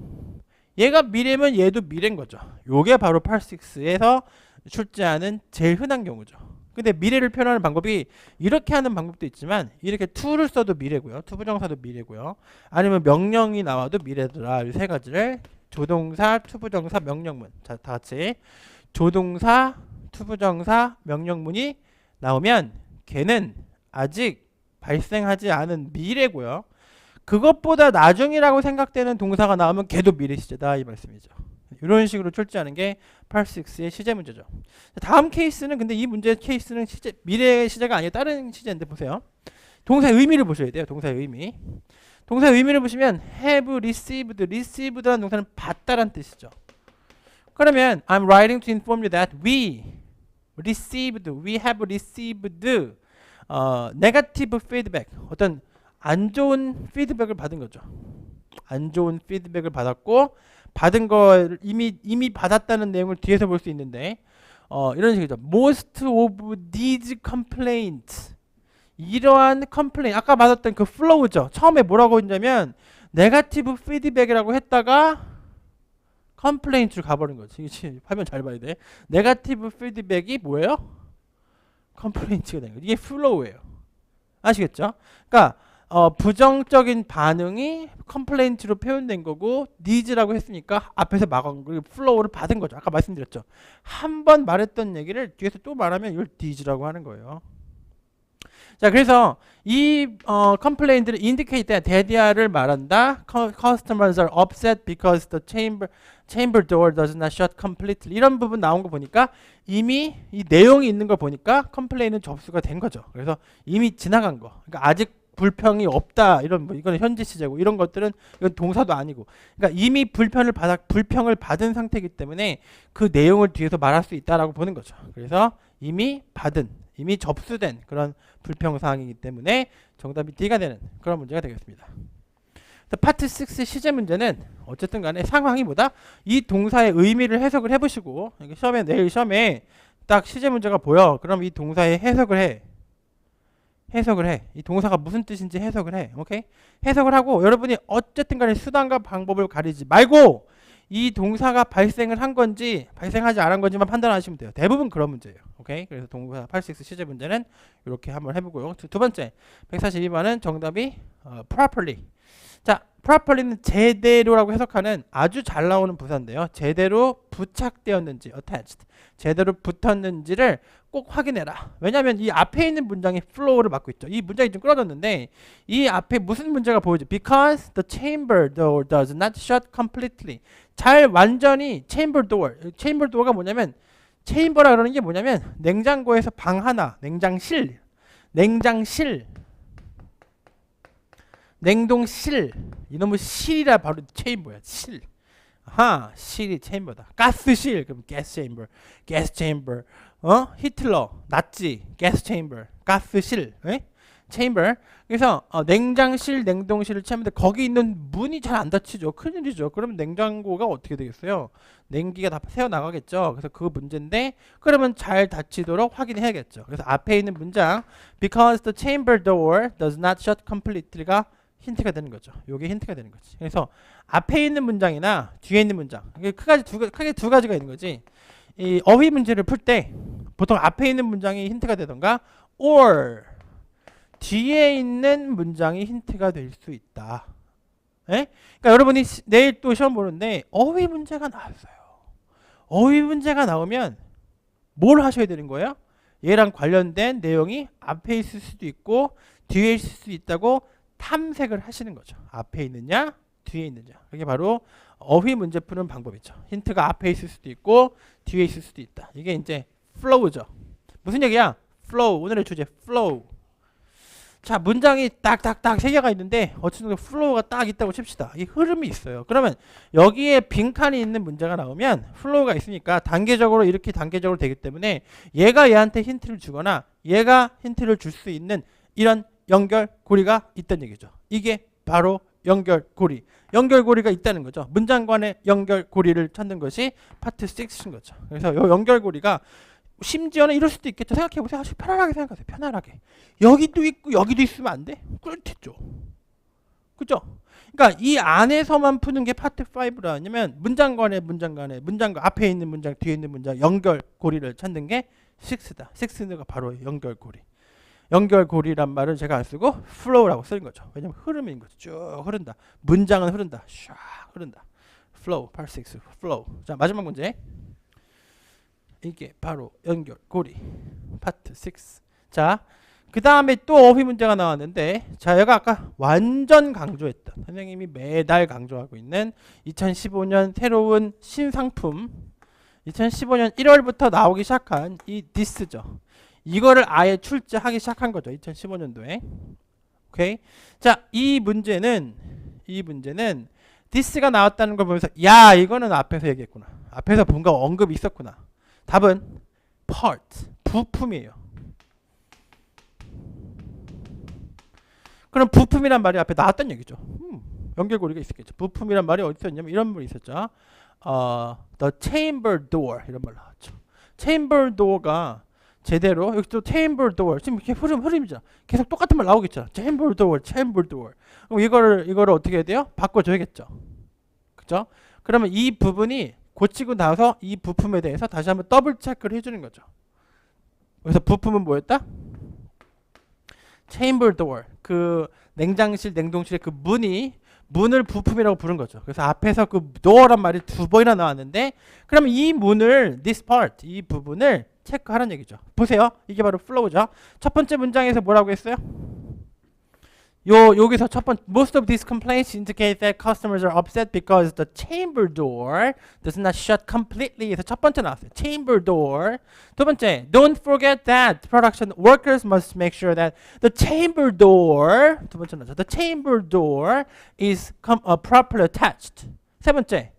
얘가 미래면 얘도 미래인 거죠. 요게 바로 86에서 출제하는 제일 흔한 경우죠. 근데 미래를 표현하는 방법이 이렇게 하는 방법도 있지만 이렇게 to를 써도 미래고요. 투부정사도 미래고요. 아니면 명령이 나와도 미래더라. 이 세 가지를 조동사, 투부정사, 명령문. 자, 다 같이 조동사, 투부정사, 명령문이 나오면 걔는 아직 발생하지 않은 미래고요. 그것보다 나중이라고 생각되는 동사가 나오면 걔도 미래 시제다 이 말씀이죠. 이런 식으로 출제하는 게 86의 시제 문제죠. 다음 케이스는 근데 이 문제 케이스는 시제, 미래의 시제가 아니라 다른 시제인데 보세요. 동사의 의미를 보셔야 돼요. 동사의 의미. 동사의 의미를 보시면 have received, received라는 동사는 받다란 뜻이죠. 그러면 I'm writing to inform you that we have received negative feedback. 어떤 안 좋은 피드백을 받은 거죠. 안 좋은 피드백을 받았고 받은 걸 이미 받았다는 내용을 뒤에서 볼 수 있는데 이런 식이죠. Most of these complaints 이러한 컴플레인 아까 받았던 그 flow죠. 처음에 뭐라고 했냐면 네거티브 피드백이라고 했다가 컴플레인트로 가버린 거지. 화면 잘 봐야 돼. 네거티브 피드백이 뭐예요? 컴플레인트가 된 거예요. 이게 flow예요. 아시겠죠? 그러니까 부정적인 반응이 컴플레인트로 표현된 거고 needs라고 했으니까 앞에서 막은 거 flow를 받은 거죠. 아까 말씀드렸죠. 한 번 말했던 얘기를 뒤에서 또 말하면 이걸 needs라고 하는 거예요. 자, 그래서 이 컴플레인트를 indicate that 대디아를 말한다. Customers are upset because the chamber door does not shut completely. 이런 부분 나온 거 보니까 이미 이 내용이 있는 거 보니까 컴플레인은 접수가 된 거죠. 그래서 이미 지나간 거. 그러니까 아직 불평이 없다. 이런 뭐 이거는 현재 시제고 이런 것들은 이건 동사도 아니고. 그러니까 이미 불평을 받은 상태이기 때문에 그 내용을 뒤에서 말할 수 있다라고 보는 거죠. 그래서 이미 접수된 그런 불평 사항이기 때문에 정답이 D가 되는 그런 문제가 되겠습니다. 파트 6 시제 문제는 어쨌든 간에 상황이 뭐다? 이 동사의 의미를 해석을 해보시고 내일 시험에 딱 시제 문제가 보여. 그럼 이 동사의 해석을 해. 이 동사가 무슨 뜻인지 해석을 해. 오케이? 해석을 하고 여러분이 어쨌든 간에 수단과 방법을 가리지 말고 이 동사가 발생을 한 건지 발생하지 않은 건지만 판단하시면 돼요. 대부분 그런 문제예요. 오케이? 그래서 동사 86 시제 문제는 이렇게 한번 해보고요. 두 번째 142번은 정답이 properly. 자, properly는 제대로라고 해석하는 아주 잘 나오는 부사인데요. 제대로 부착되었는지 attached. 제대로 붙었는지를 꼭 확인해라. 왜냐하면 이 앞에 있는 문장이 flow를 맡고 있죠. 이 문장이 좀 끌어졌는데 이 앞에 무슨 문제가 보이죠? Because the chamber door does not shut completely. 잘 완전히 chamber door가 뭐냐면 chamber라 그러는 게 뭐냐면 냉장고에서 방 하나, 냉동실, 이놈의 실이라 바로 chamber야. 실이 chamber다. 가스실 그럼 gas chamber. 히틀러 나치 gas chamber 가스실 chamber. 그래서 냉장실 냉동실을 찾는데 거기 있는 문이 잘 안 닫히죠. 큰일이죠. 그러면 냉장고가 어떻게 되겠어요? 냉기가 다 새어 나가겠죠. 그래서 그 문제인데 그러면 잘 닫히도록 확인해야겠죠. 그래서 앞에 있는 문장 because the chamber door does not shut completely가 힌트가 되는 거죠. 요게 힌트가 되는 거지. 그래서 앞에 있는 문장이나 뒤에 있는 문장 크게 두 가지가 있는 거지. 이 어휘 문제를 풀 때 보통 앞에 있는 문장이 힌트가 되던가 or 뒤에 있는 문장이 힌트가 될 수 있다. 예? 그러니까 여러분이 내일 또 시험 보는데 어휘 문제가 나왔어요. 어휘 문제가 나오면 뭘 하셔야 되는 거예요? 얘랑 관련된 내용이 앞에 있을 수도 있고 뒤에 있을 수도 있다고 탐색을 하시는 거죠. 앞에 있느냐 뒤에 있느냐. 그게 바로 어휘 문제 푸는 방법이죠. 힌트가 앞에 있을 수도 있고 뒤에 있을 수도 있다. 이게 이제 flow죠. 무슨 얘기야? flow. 오늘의 주제 flow. 자, 문장이 딱딱딱 세 개가 있는데 어느 정도 플로우가 딱 있다고 칩시다. 이 흐름이 있어요. 그러면 여기에 빈칸이 있는 문제가 나오면 플로우가 있으니까 단계적으로 이렇게 단계적으로 되기 때문에 얘가 얘한테 힌트를 주거나 얘가 힌트를 줄 수 있는 이런 연결고리가 있다는 얘기죠. 이게 바로 연결고리. 연결고리가 있다는 거죠. 문장 간의 연결고리를 찾는 것이 파트 6인 거죠. 그래서 이 연결고리가 심지어는 이럴 수도 있겠죠. 생각해보세요. 아주 편안하게 생각하세요. 편안하게. 여기도 있고 여기도 있으면 안 돼? 그렇겠죠. 그죠? 그러니까 이 안에서만 푸는 게 파트 5라 아니면 문장 간의 앞에 있는 문장 뒤에 있는 문장 연결고리를 찾는 게 6다. 6가 바로 연결고리. 연결고리란 말을 제가 안 쓰고 flow라고 쓰는 거죠. 왜냐면 흐름인 거죠. 쭉 흐른다. 문장은 흐른다. 쫙 흐른다. flow, part 6, flow. 자, 마지막 문제. 이게 바로 연결고리 파트 6. 자, 그 다음에 또 어휘 문제가 나왔는데, 자, 얘가 아까 완전 강조했던, 선생님이 매달 강조하고 있는 2015년 새로운 신상품, 2015년 1월부터 나오기 시작한 이 this죠. 이거를 아예 출제하기 시작한 거죠. 2015년도에. 오케이. 자, 이 문제는 this가 나왔다는 걸 보면서, 야, 이거는 앞에서 얘기했구나. 앞에서 뭔가 언급이 있었구나. 답은 part, 부품이에요. 그럼 부품이란 말이 앞에 나왔던 얘기죠. 연결고리가 있었겠죠. 부품이란 말이 어디 있었냐면 이런 말이 있었죠. The chamber door 이런 말 나왔죠. chamber door가 제대로 여기 또 chamber door 지금 이렇게 흐름이죠. 계속 똑같은 말 나오겠죠. chamber door. 그럼 이거를 어떻게 해야 돼요? 바꿔줘야겠죠. 그죠? 그러면 이 부분이 고치고 나서 이 부품에 대해서 다시 한번 더블 체크를 해주는 거죠. 그래서 부품은 뭐였다? chamber door. 그 냉장실, 냉동실의 그 문을 부품이라고 부른 거죠. 그래서 앞에서 그 door란 말이 두 번이나 나왔는데, 그러면 이 문을, this part, 이 부분을 체크하라는 얘기죠. 보세요. 이게 바로 flow죠. 첫 번째 문장에서 뭐라고 했어요? 여기서 첫 번째, most of these complaints indicate that customers are upset because the chamber door does not shut completely. 그래서 첫 번째 나왔어요. chamber door. 두 번째, don't forget that production workers must make sure that the chamber door, 두 번째 나왔죠. the chamber door is properly attached. 세 번째,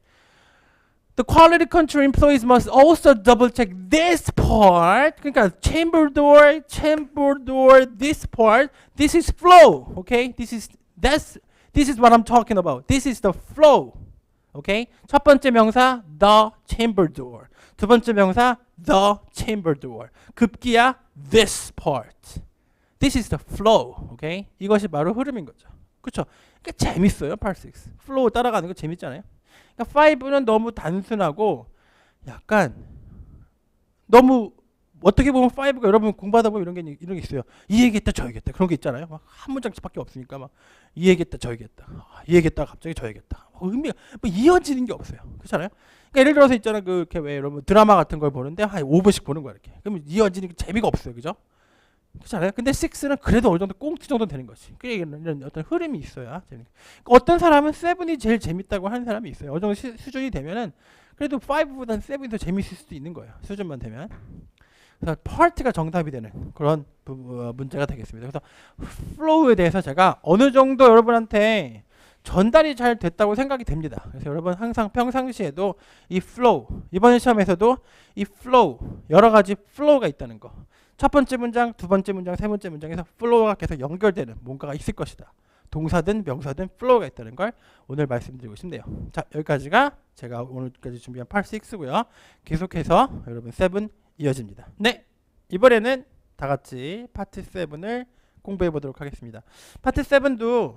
the quality control employees must also double check this part. 그러니까 chamber door, this part, this is flow. Okay? This is what I'm talking about. This is the flow. Okay? 첫 번째 명사 the chamber door. 두 번째 명사 the chamber door. 급기야 this part. This is the flow. Okay? 이것이 바로 흐름인 거죠. 그렇죠? 그러니까 재밌어요. part 6. flow 따라가는 거 재밌잖아요. 그러니까 5는 너무 단순하고 약간 너무 어떻게 보면 5가 여러분 공부하다 보면 이런 게 있어요. 이 얘기했다 저 얘기했다 그런 게 있잖아요. 막 한 문장씩밖에 없으니까 막 이 얘기했다 저 얘기했다 이 얘기했다 갑자기 저 얘기했다. 의미가 뭐 이어지는 게 없어요. 그렇잖아요. 그러니까 예를 들어서 있잖아 그렇게 왜 여러분 드라마 같은 걸 보는데 한 5분씩 보는 거야 이렇게. 그러면 이어지는 게 재미가 없어요. 그죠? 그렇잖아요. 근데 6는 그래도 어느 정도 꽁트 정도 되는 거지. 이런 어떤 흐름이 있어야 재밌는. 어떤 사람은 7이 제일 재밌다고 하는 사람이 있어요. 어느 정도 수준이 되면은 그래도 5보다는 7이 더 재밌을 수도 있는 거예요. 수준만 되면. 그래서 파트가 정답이 되는 그런 문제가 되겠습니다. 그래서 플로우에 대해서 제가 어느 정도 여러분한테 전달이 잘 됐다고 생각이 됩니다. 그래서 여러분 항상 평상시에도 이 플로우, 이번 시험에서도 이 플로우, 여러 가지 플로우가 있다는 거. 첫 번째 문장, 두 번째 문장, 세 번째 문장에서 플로우가 계속 연결되는 뭔가가 있을 것이다. 동사든 명사든 플로우가 있다는 걸 오늘 말씀드리고 싶네요. 자, 여기까지가 제가 오늘까지 준비한 part 6고요. 계속해서 여러분 7 이어집니다. 네, 이번에는 다 같이 파트 7을 공부해 보도록 하겠습니다. 파트 7도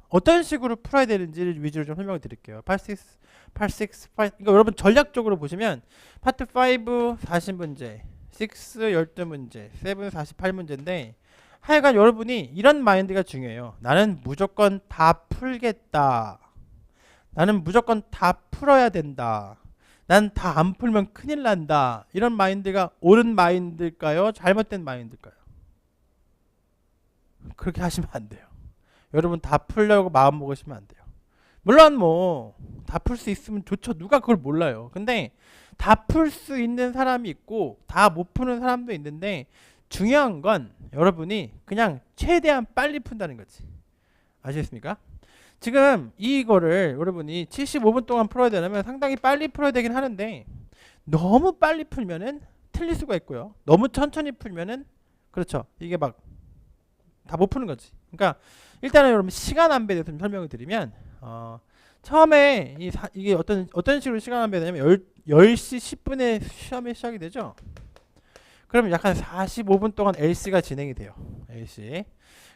어떤 식으로 풀어야 되는지 위주로 좀 설명을 드릴게요. part 6, 그러니까 여러분 전략적으로 보시면 파트 5 40문제, 6 12문제, 7 48문제인데 하여간 여러분이 이런 마인드가 중요해요. 나는 무조건 다 풀겠다. 나는 무조건 다 풀어야 된다. 난 다 안 풀면 큰일 난다. 이런 마인드가 옳은 마인드일까요? 잘못된 마인드일까요? 그렇게 하시면 안 돼요. 여러분 다 풀려고 마음 먹으시면 안 돼요. 물론 뭐 다 풀 수 있으면 좋죠. 누가 그걸 몰라요. 근데 다 풀 수 있는 사람이 있고 다 못 푸는 사람도 있는데 중요한 건 여러분이 그냥 최대한 빨리 푼다는 거지. 아시겠습니까? 지금 이거를 여러분이 75분 동안 풀어야 되려면 상당히 빨리 풀어야 되긴 하는데 너무 빨리 풀면은 틀릴 수가 있고요. 너무 천천히 풀면은 그렇죠. 이게 막 다 못 푸는 거지. 그러니까 일단은 여러분 시간 안배에 대해서 좀 설명을 드리면 처음에 이게 어떤 식으로 시간 안배가 되냐면 10시 10분에 시험이 시작이 되죠. 그러면 약 한 45분 동안 LC가 진행이 돼요. LC.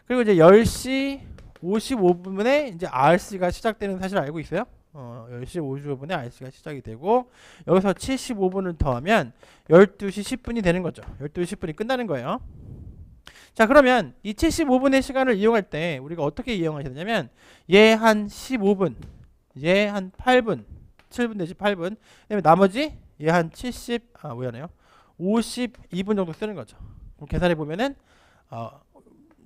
그리고 이제 10시 55분에 이제 RC가 시작되는 사실을 알고 있어요. 10시 55분에 RC가 시작이 되고 여기서 75분을 더하면 12시 10분이 되는 거죠. 12시 10분이 끝나는 거예요. 자, 그러면 이 75분의 시간을 이용할 때 우리가 어떻게 이용하셔야 되냐면 얘 한 15분, 얘 한 8분, 7분 내지 8분, 그다음에 나머지 얘 한 52분 정도 쓰는 거죠. 그럼 계산해 보면은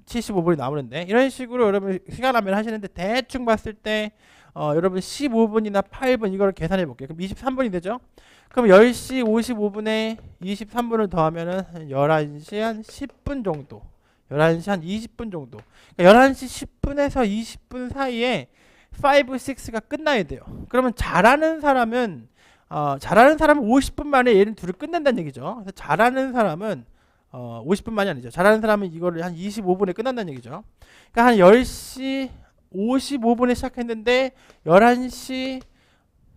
75분이 남았는데 이런 식으로 여러분 시간 안배를 하시는데 대충 봤을 때 여러분 15분이나 8분 이걸 계산해 볼게요. 그럼 23분이 되죠. 그럼 10시 55분에 23분을 더하면은 11시 한 10분 정도. 11시 한 20분 정도. 그러니까 11시 10분에서 20분 사이에 5, 6가 끝나야 돼요. 그러면 잘하는 사람은 50분 만에 얘는 둘을 끝낸다는 얘기죠. 그래서 잘하는 사람은 50분 만이 아니죠. 잘하는 사람은 이거를 한 25분에 끝난다는 얘기죠. 그러니까 한 10시 55분에 시작했는데 11시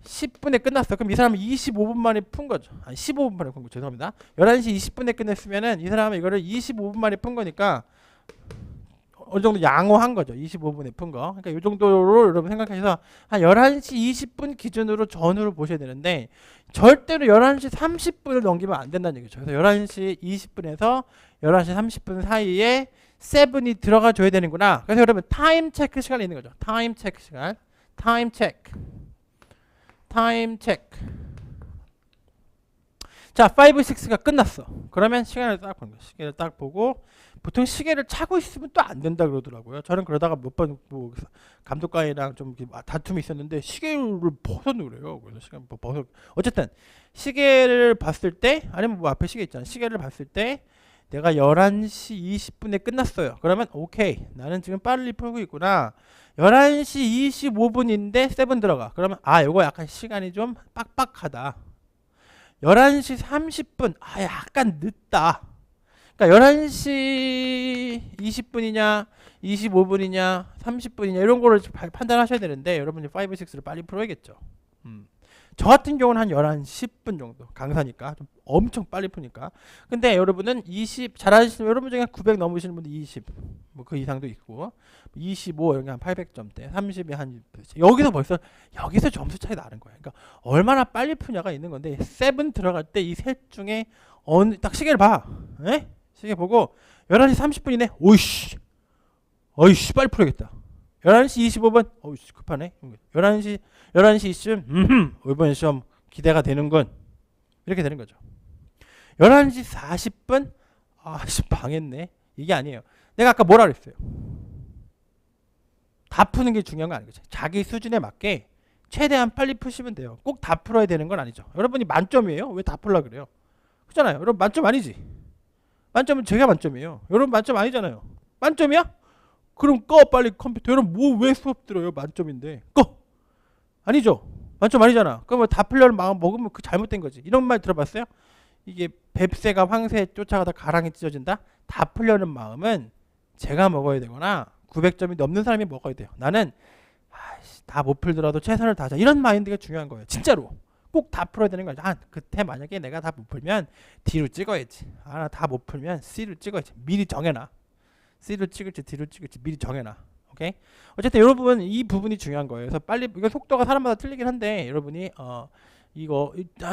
10분에 끝났어. 그럼 이 사람은 25분 만에 푼 거죠. 아니 15분 만에 푼 거. 죄송합니다. 11시 20분에 끝냈으면은 이 사람은 이거를 25분 만에 푼 거니까 어느 정도 양호한 거죠. 25분에 푼 거. 그러니까 이 정도로 여러분 생각하셔서 한 11시 20분 기준으로 전후를 보셔야 되는데 절대로 11시 30분을 넘기면 안 된다는 얘기죠. 그래서 11시 20분에서 11시 30분 사이에 7이 들어가 줘야 되는구나. 그래서 여러분 타임 체크 시간이 있는 거죠. 타임 체크 시간. 타임 체크. 자, 5, 6가 끝났어. 그러면 시간을 딱 보는 거예요. 시계를 딱 보고 보통 시계를 차고 있으면 또 안 된다 그러더라고요. 저는 그러다가 몇 번 감독관이랑 좀 다툼이 있었는데 시계를 벗어는 그래요. 그래서 시간 벗어. 어쨌든 시계를 봤을 때 아니면 뭐 앞에 시계 있잖아. 시계를 봤을 때 내가 11시 20분에 끝났어요. 그러면 오케이. 나는 지금 빨리 풀고 있구나. 11시 25분인데 7 들어가. 그러면 요거 약간 시간이 좀 빡빡하다. 11시 30분. 약간 늦다. 그러니까 11시 20분이냐 25분이냐 30분이냐 이런 거를 판단하셔야 되는데 여러분이 5, 6를 빨리 풀어야겠죠. 저 같은 경우는 한 11시 10분 정도 강사니까 좀 엄청 빨리 푸니까. 근데 여러분은 20 잘하시는 여러분 중에 900 넘으시는 분들 20 뭐 그 이상도 있고 25 여기 한 800점대 30이 한 여기서 점수 차이 나는 거예요. 그러니까 얼마나 빨리 푸냐가 있는 건데 7 들어갈 때 이 셋 중에 딱 시계를 봐. 에? 시계 보고 11시 30분이네. 어이씨 빨리 풀어야겠다. 11시 25분 어이씨 급하네. 11시 20분 이번 시험 기대가 되는군. 이렇게 되는 거죠. 11시 40분 망했네. 이게 아니에요. 내가 아까 뭐라 그랬어요? 다 푸는 게 중요한 거 아니겠죠. 자기 수준에 맞게 최대한 빨리 푸시면 돼요. 꼭 다 풀어야 되는 건 아니죠. 여러분이 만점이에요. 왜 다 풀라 그래요? 그렇잖아요. 여러분 만점 아니지? 만점은 제가 만점이에요. 여러분 만점 아니잖아요. 만점이야? 그럼 꺼 빨리 컴퓨터. 여러분 왜 수업 들어요? 만점인데 꺼. 아니죠. 만점 아니잖아. 그럼 다 풀려는 마음 먹으면 그 잘못된 거지. 이런 말 들어봤어요? 이게 뱁새가 황새에 쫓아가다 가랑이 찢어진다. 다 풀려는 마음은 제가 먹어야 되거나 900점이 넘는 사람이 먹어야 돼요. 나는 다 못 풀더라도 최선을 다하자. 이런 마인드가 중요한 거예요. 진짜로. 꼭 다 풀어야 되는 거죠. 그때 만약에 내가 다 못 풀면 D로 찍어야지. 나 다 못 풀면 C로 찍어야지. 미리 정해놔. C로 찍을지 D로 찍을지 미리 정해놔. 오케이? 어쨌든 여러분 이 부분이 중요한 거예요. 그래서 빨리 이거 속도가 사람마다 틀리긴 한데 여러분이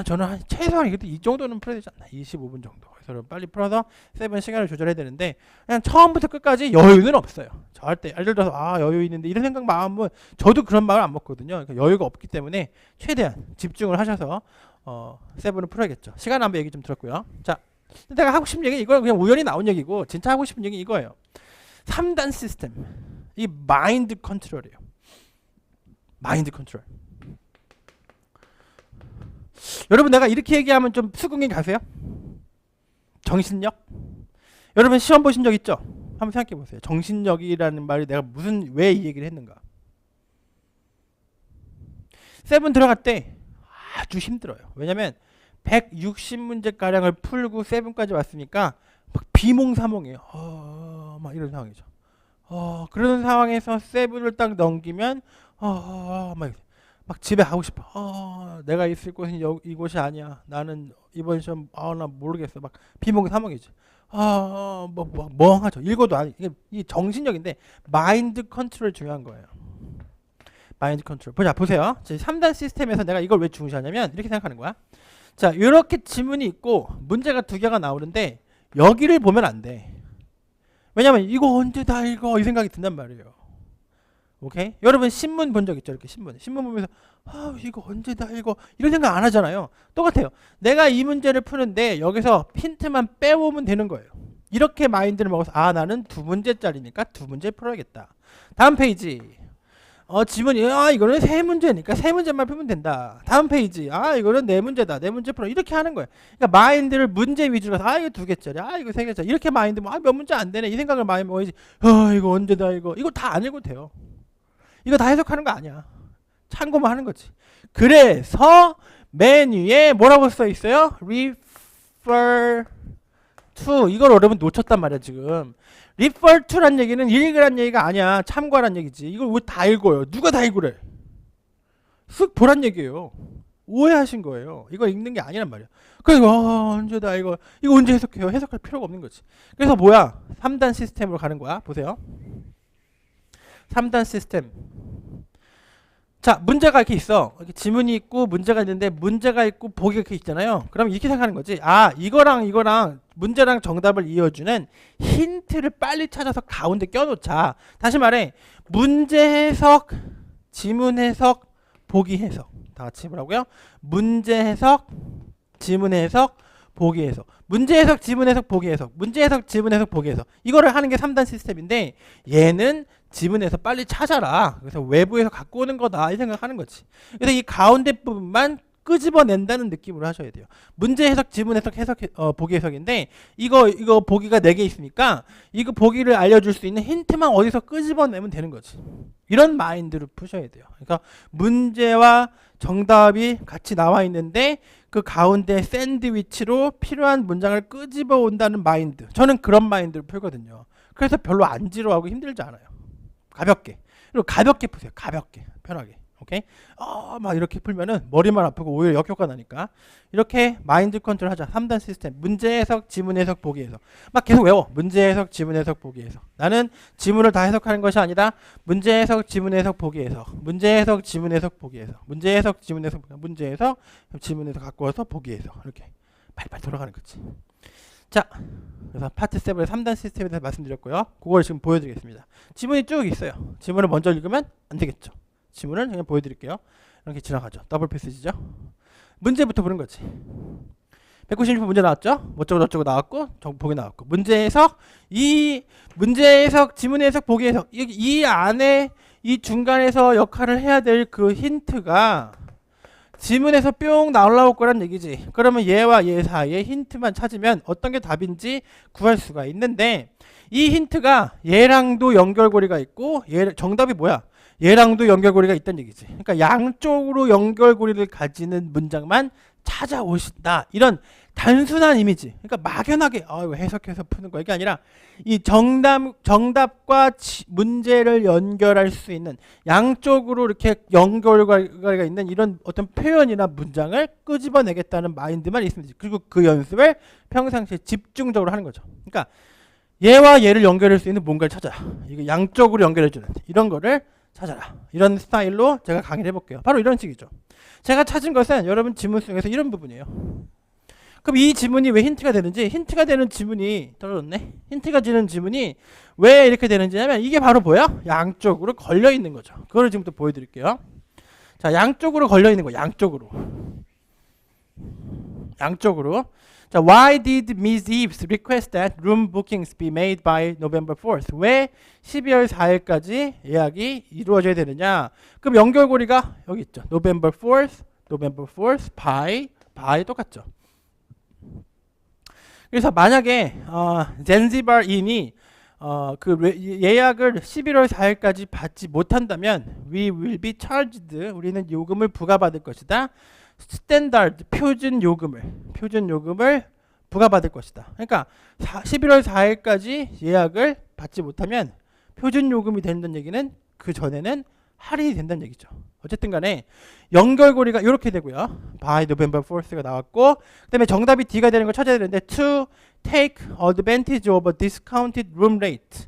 저는 한 최소한 이 정도는 풀어야 되지 않나? 25분 정도. 그래서 빨리 풀어서 7 시간을 조절해야 되는데 그냥 처음부터 끝까지 여유는 없어요. 저 할 때 예를 들어서 여유 있는데 이런 생각 마음은 저도 그런 마음을 안 먹거든요. 그러니까 여유가 없기 때문에 최대한 집중을 하셔서 7을 풀어야겠죠. 시간 안배 얘기 좀 들었고요. 자, 내가 하고 싶은 얘기 이건 그냥 우연히 나온 얘기고 진짜 하고 싶은 얘기 이거예요. 3단 시스템. 이 마인드 컨트롤이에요. 마인드 컨트롤. 여러분 내가 이렇게 얘기하면 좀 수긍이 가세요? 정신력? 여러분 시험 보신 적 있죠? 한번 생각해 보세요. 정신력이라는 말이 내가 왜 이 얘기를 했는가? 세븐 들어갈 때 아주 힘들어요. 왜냐면 160문제가량을 풀고 세븐까지 왔으니까 막 비몽사몽이에요. 막 이런 상황이죠. 그런 상황에서 세븐을 딱 넘기면 막 집에 가고 싶어. 내가 있을 곳은 이곳이 아니야. 나는 이번 시험 나 모르겠어. 막 비몽사몽이죠. 뭐 멍하죠. 읽어도 아니 이게 정신력인데 마인드 컨트롤 중요한 거예요. 마인드 컨트롤. 보세요. 3단 시스템에서 내가 이걸 왜 중시하냐면 이렇게 생각하는 거야. 자, 이렇게 지문이 있고 문제가 두 개가 나오는데 여기를 보면 안 돼. 왜냐면 이거 언제 다 읽어 이 생각이 든단 말이에요. 오케이? 여러분 신문 본 적 있죠? 이렇게 신문 보면서 이거 언제 다 읽어 이런 생각 안 하잖아요. 똑같아요. 내가 이 문제를 푸는데 여기서 힌트만 빼오면 되는 거예요. 이렇게 마인드를 먹어서 나는 두 문제짜리니까 두 문제 풀어야겠다. 다음 페이지. 지문이 이거는 세 문제니까 세 문제만 풀면 된다. 다음 페이지. 이거는 네 문제다. 네 문제 풀어. 이렇게 하는 거예요. 그러니까 마인드를 문제 위주로 해서 이거 두 개짜리. 이거 세 개짜리. 이렇게 마인드 몇 문제 안 되네. 이 생각을 많이 먹어야지. 이거 언제다 이거. 이거 다 안 읽어도 돼요. 이거 다 해석하는 거 아니야. 참고만 하는 거지. 그래서 맨 위에 뭐라고 써 있어요? refer to. 이걸 여러분 놓쳤단 말이야 지금. refer to란 얘기는 읽으란 얘기가 아니야. 참고하란 얘기지. 이걸 왜 다 읽어요? 누가 다 읽으래? 쓱 보란 얘기예요. 오해하신 거예요. 이거 읽는 게 아니란 말이야. 그리고 언제다 이거 언제 해석해요? 해석할 필요가 없는 거지. 그래서 뭐야? 3단 시스템으로 가는 거야. 보세요. 3단 시스템. 자, 문제가 이렇게 있어. 이렇게 지문이 있고 문제가 있는데 문제가 있고 보기가 이렇게 있잖아요. 그럼 이렇게 생각하는 거지. 이거랑 문제랑 정답을 이어주는 힌트를 빨리 찾아서 가운데 껴놓자. 다시 말해. 문제 해석, 지문 해석, 보기 해석. 다 같이 해보라고요. 문제 해석, 지문 해석, 보기 해석. 문제 해석, 지문 해석, 보기 해석. 문제 해석, 지문 해석, 보기 해석. 이거를 하는 게 3단 시스템인데 얘는 지문에서 빨리 찾아라. 그래서 외부에서 갖고 오는 거다. 이 생각하는 거지. 그래서 이 가운데 부분만 끄집어낸다는 느낌으로 하셔야 돼요. 문제 해석, 지문 해석, 보기 해석인데 이거 보기가 4개 있으니까 이거 보기를 알려줄 수 있는 힌트만 어디서 끄집어내면 되는 거지. 이런 마인드로 푸셔야 돼요. 그러니까 문제와 정답이 같이 나와 있는데 그 가운데 샌드위치로 필요한 문장을 끄집어 온다는 마인드. 저는 그런 마인드를 풀거든요. 그래서 별로 안 지루하고 힘들지 않아요. 가볍게. 그리고 가볍게 푸세요. 가볍게. 편하게. 오케이? 막 이렇게 풀면은 머리만 아프고 오히려 역효과 나니까. 이렇게 마인드 컨트롤 하자. 3단 시스템. 문제 해석, 지문 해석, 보기 해석. 막 계속 외워. 문제 해석, 지문 해석, 보기 해석. 나는 지문을 다 해석하는 것이 아니라 문제 해석, 지문 해석, 보기 해석. 문제 해석, 지문 해석, 보기 해석. 문제 해석, 지문 해석, 문제 해석, 지문 해석 갖고 와서 보기 해석. 이렇게 빨리빨리 돌아가는 거지. 자, 그래서 파트 7의 3단 시스템에 대해서 말씀드렸고요. 그걸 지금 보여드리겠습니다. 지문이 쭉 있어요. 지문을 먼저 읽으면 안 되겠죠. 지문을 그냥 보여드릴게요. 이렇게 지나가죠. 더블 패스지죠. 문제부터 보는 거지. 196번 문제 나왔죠? 어쩌고 나왔고 보기 나왔고 문제 해석, 이 문제 해석, 지문 해석, 보기 해석 이 안에 이 중간에서 역할을 해야 될 그 힌트가 지문에서 뿅 나올라올 거란 얘기지. 그러면 얘와 얘 사이에 힌트만 찾으면 어떤 게 답인지 구할 수가 있는데 이 힌트가 얘랑도 연결고리가 있고 정답이 뭐야? 얘랑도 연결고리가 있다는 얘기지. 그러니까 양쪽으로 연결고리를 가지는 문장만 찾아오신다. 이런 단순한 이미지. 그러니까 막연하게 이거 해석해서 푸는 거 이게 아니라 이 정답과 문제를 연결할 수 있는 양쪽으로 이렇게 연결고리가 있는 이런 어떤 표현이나 문장을 끄집어내겠다는 마인드만 있으면 되지. 그리고 그 연습을 평상시에 집중적으로 하는 거죠. 그러니까 얘와 얘를 연결할 수 있는 뭔가를 찾아라. 이거 양쪽으로 연결해주는 이런 거를 찾아라. 이런 스타일로 제가 강의를 해볼게요. 바로 이런 식이죠. 제가 찾은 것은 여러분 지문 속에서 이런 부분이에요. 그럼 이 지문이 왜 힌트가 되는지, 힌트가 되는 지문이 떨어졌네. 힌트가 되는 지문이 왜 이렇게 되는지 하면 이게 바로 뭐야? 양쪽으로 걸려 있는 거죠. 그거를 지금부터 보여드릴게요. 자, 양쪽으로 걸려 있는 거, 양쪽으로. 자, why did Ms. Eves request that room bookings be made by November 4th? 왜 12월 4일까지 예약이 이루어져야 되느냐? 그럼 연결고리가 여기 있죠. November 4th, by 똑같죠. 그래서 만약에 잔지바르인이 예약을 11월 4일까지 받지 못한다면 we will be charged. 우리는 요금을 부과받을 것이다. 스탠다드 표준 요금을 부과받을 것이다. 그러니까 11월 4일까지 예약을 받지 못하면 표준 요금이 된다는 얘기는 그 전에는 할인이 된다는 얘기죠. 어쨌든 간에 연결고리가 이렇게 되고요. by November 4th가 나왔고, 그 다음에 정답이 D가 되는 걸 찾아야 되는데 to take advantage of a discounted room rate.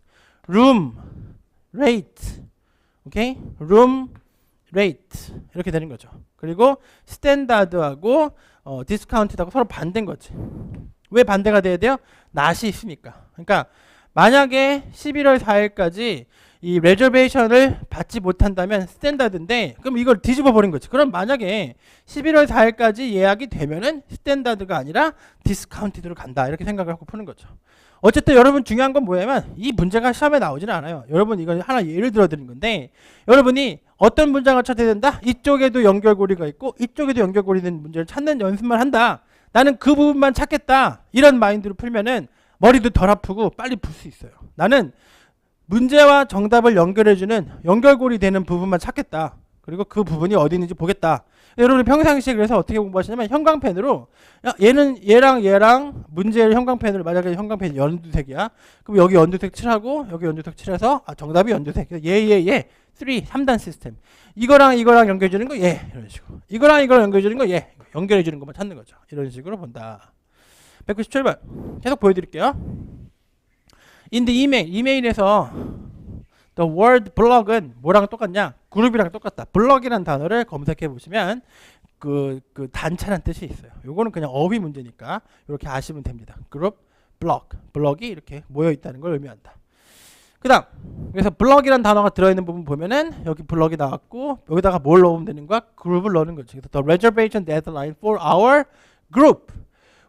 room rate. 오케이? room rate. 이렇게 되는 거죠. 그리고 스탠다드하고 디스카운트하고 서로 반대인 거지. 왜 반대가 돼야 돼요? 낫이 있으니까. 그러니까 만약에 11월 4일까지 이 레저베이션을 받지 못한다면 스탠다드인데, 그럼 이걸 뒤집어 버린 거지. 그럼 만약에 11월 4일까지 예약이 되면은 스탠다드가 아니라 디스카운티드로 간다, 이렇게 생각을 하고 푸는 거죠. 어쨌든 여러분 중요한 건 뭐냐면 이 문제가 시험에 나오지는 않아요. 여러분 이건 하나 예를 들어 드린 건데, 여러분이 어떤 문장을 찾아야 된다? 이쪽에도 연결고리가 있고 이쪽에도 연결고리 있는 문제를 찾는 연습만 한다. 나는 그 부분만 찾겠다. 이런 마인드로 풀면은 머리도 덜 아프고 빨리 풀 수 있어요. 나는 문제와 정답을 연결해주는 연결고리 되는 부분만 찾겠다. 그리고 그 부분이 어디 있는지 보겠다. 여러분이 평상시에 그래서 어떻게 공부하시냐면 형광펜으로, 얘는 얘랑 문제를 형광펜으로, 만약에 형광펜이 연두색이야. 그럼 여기 연두색 칠하고 여기 연두색 칠해서 정답이 연두색. 얘 3단 시스템. 이거랑 연결해주는 거 얘, 이런 식으로. 이거랑 연결해주는 거 얘, 연결해주는 것만 찾는 거죠. 이런 식으로 본다. 197번 계속 보여드릴게요. in the email, 이메일에서 the word blog은 뭐랑 똑같냐? 그룹이랑 똑같다. 블럭이라는 단어를 검색해 보시면 그 단체라는 뜻이 있어요. 요거는 그냥 어휘 문제니까 이렇게 아시면 됩니다. 그룹, 블럭이 이렇게 모여 있다는 걸 의미한다. 그다음, 그래서 블럭이라는 단어가 들어있는 부분 보면은 여기 블럭이 나왔고 여기다가 뭘 넣으면 되는 거야? 그룹을 넣는 거지. 그래서 the reservation deadline for our group,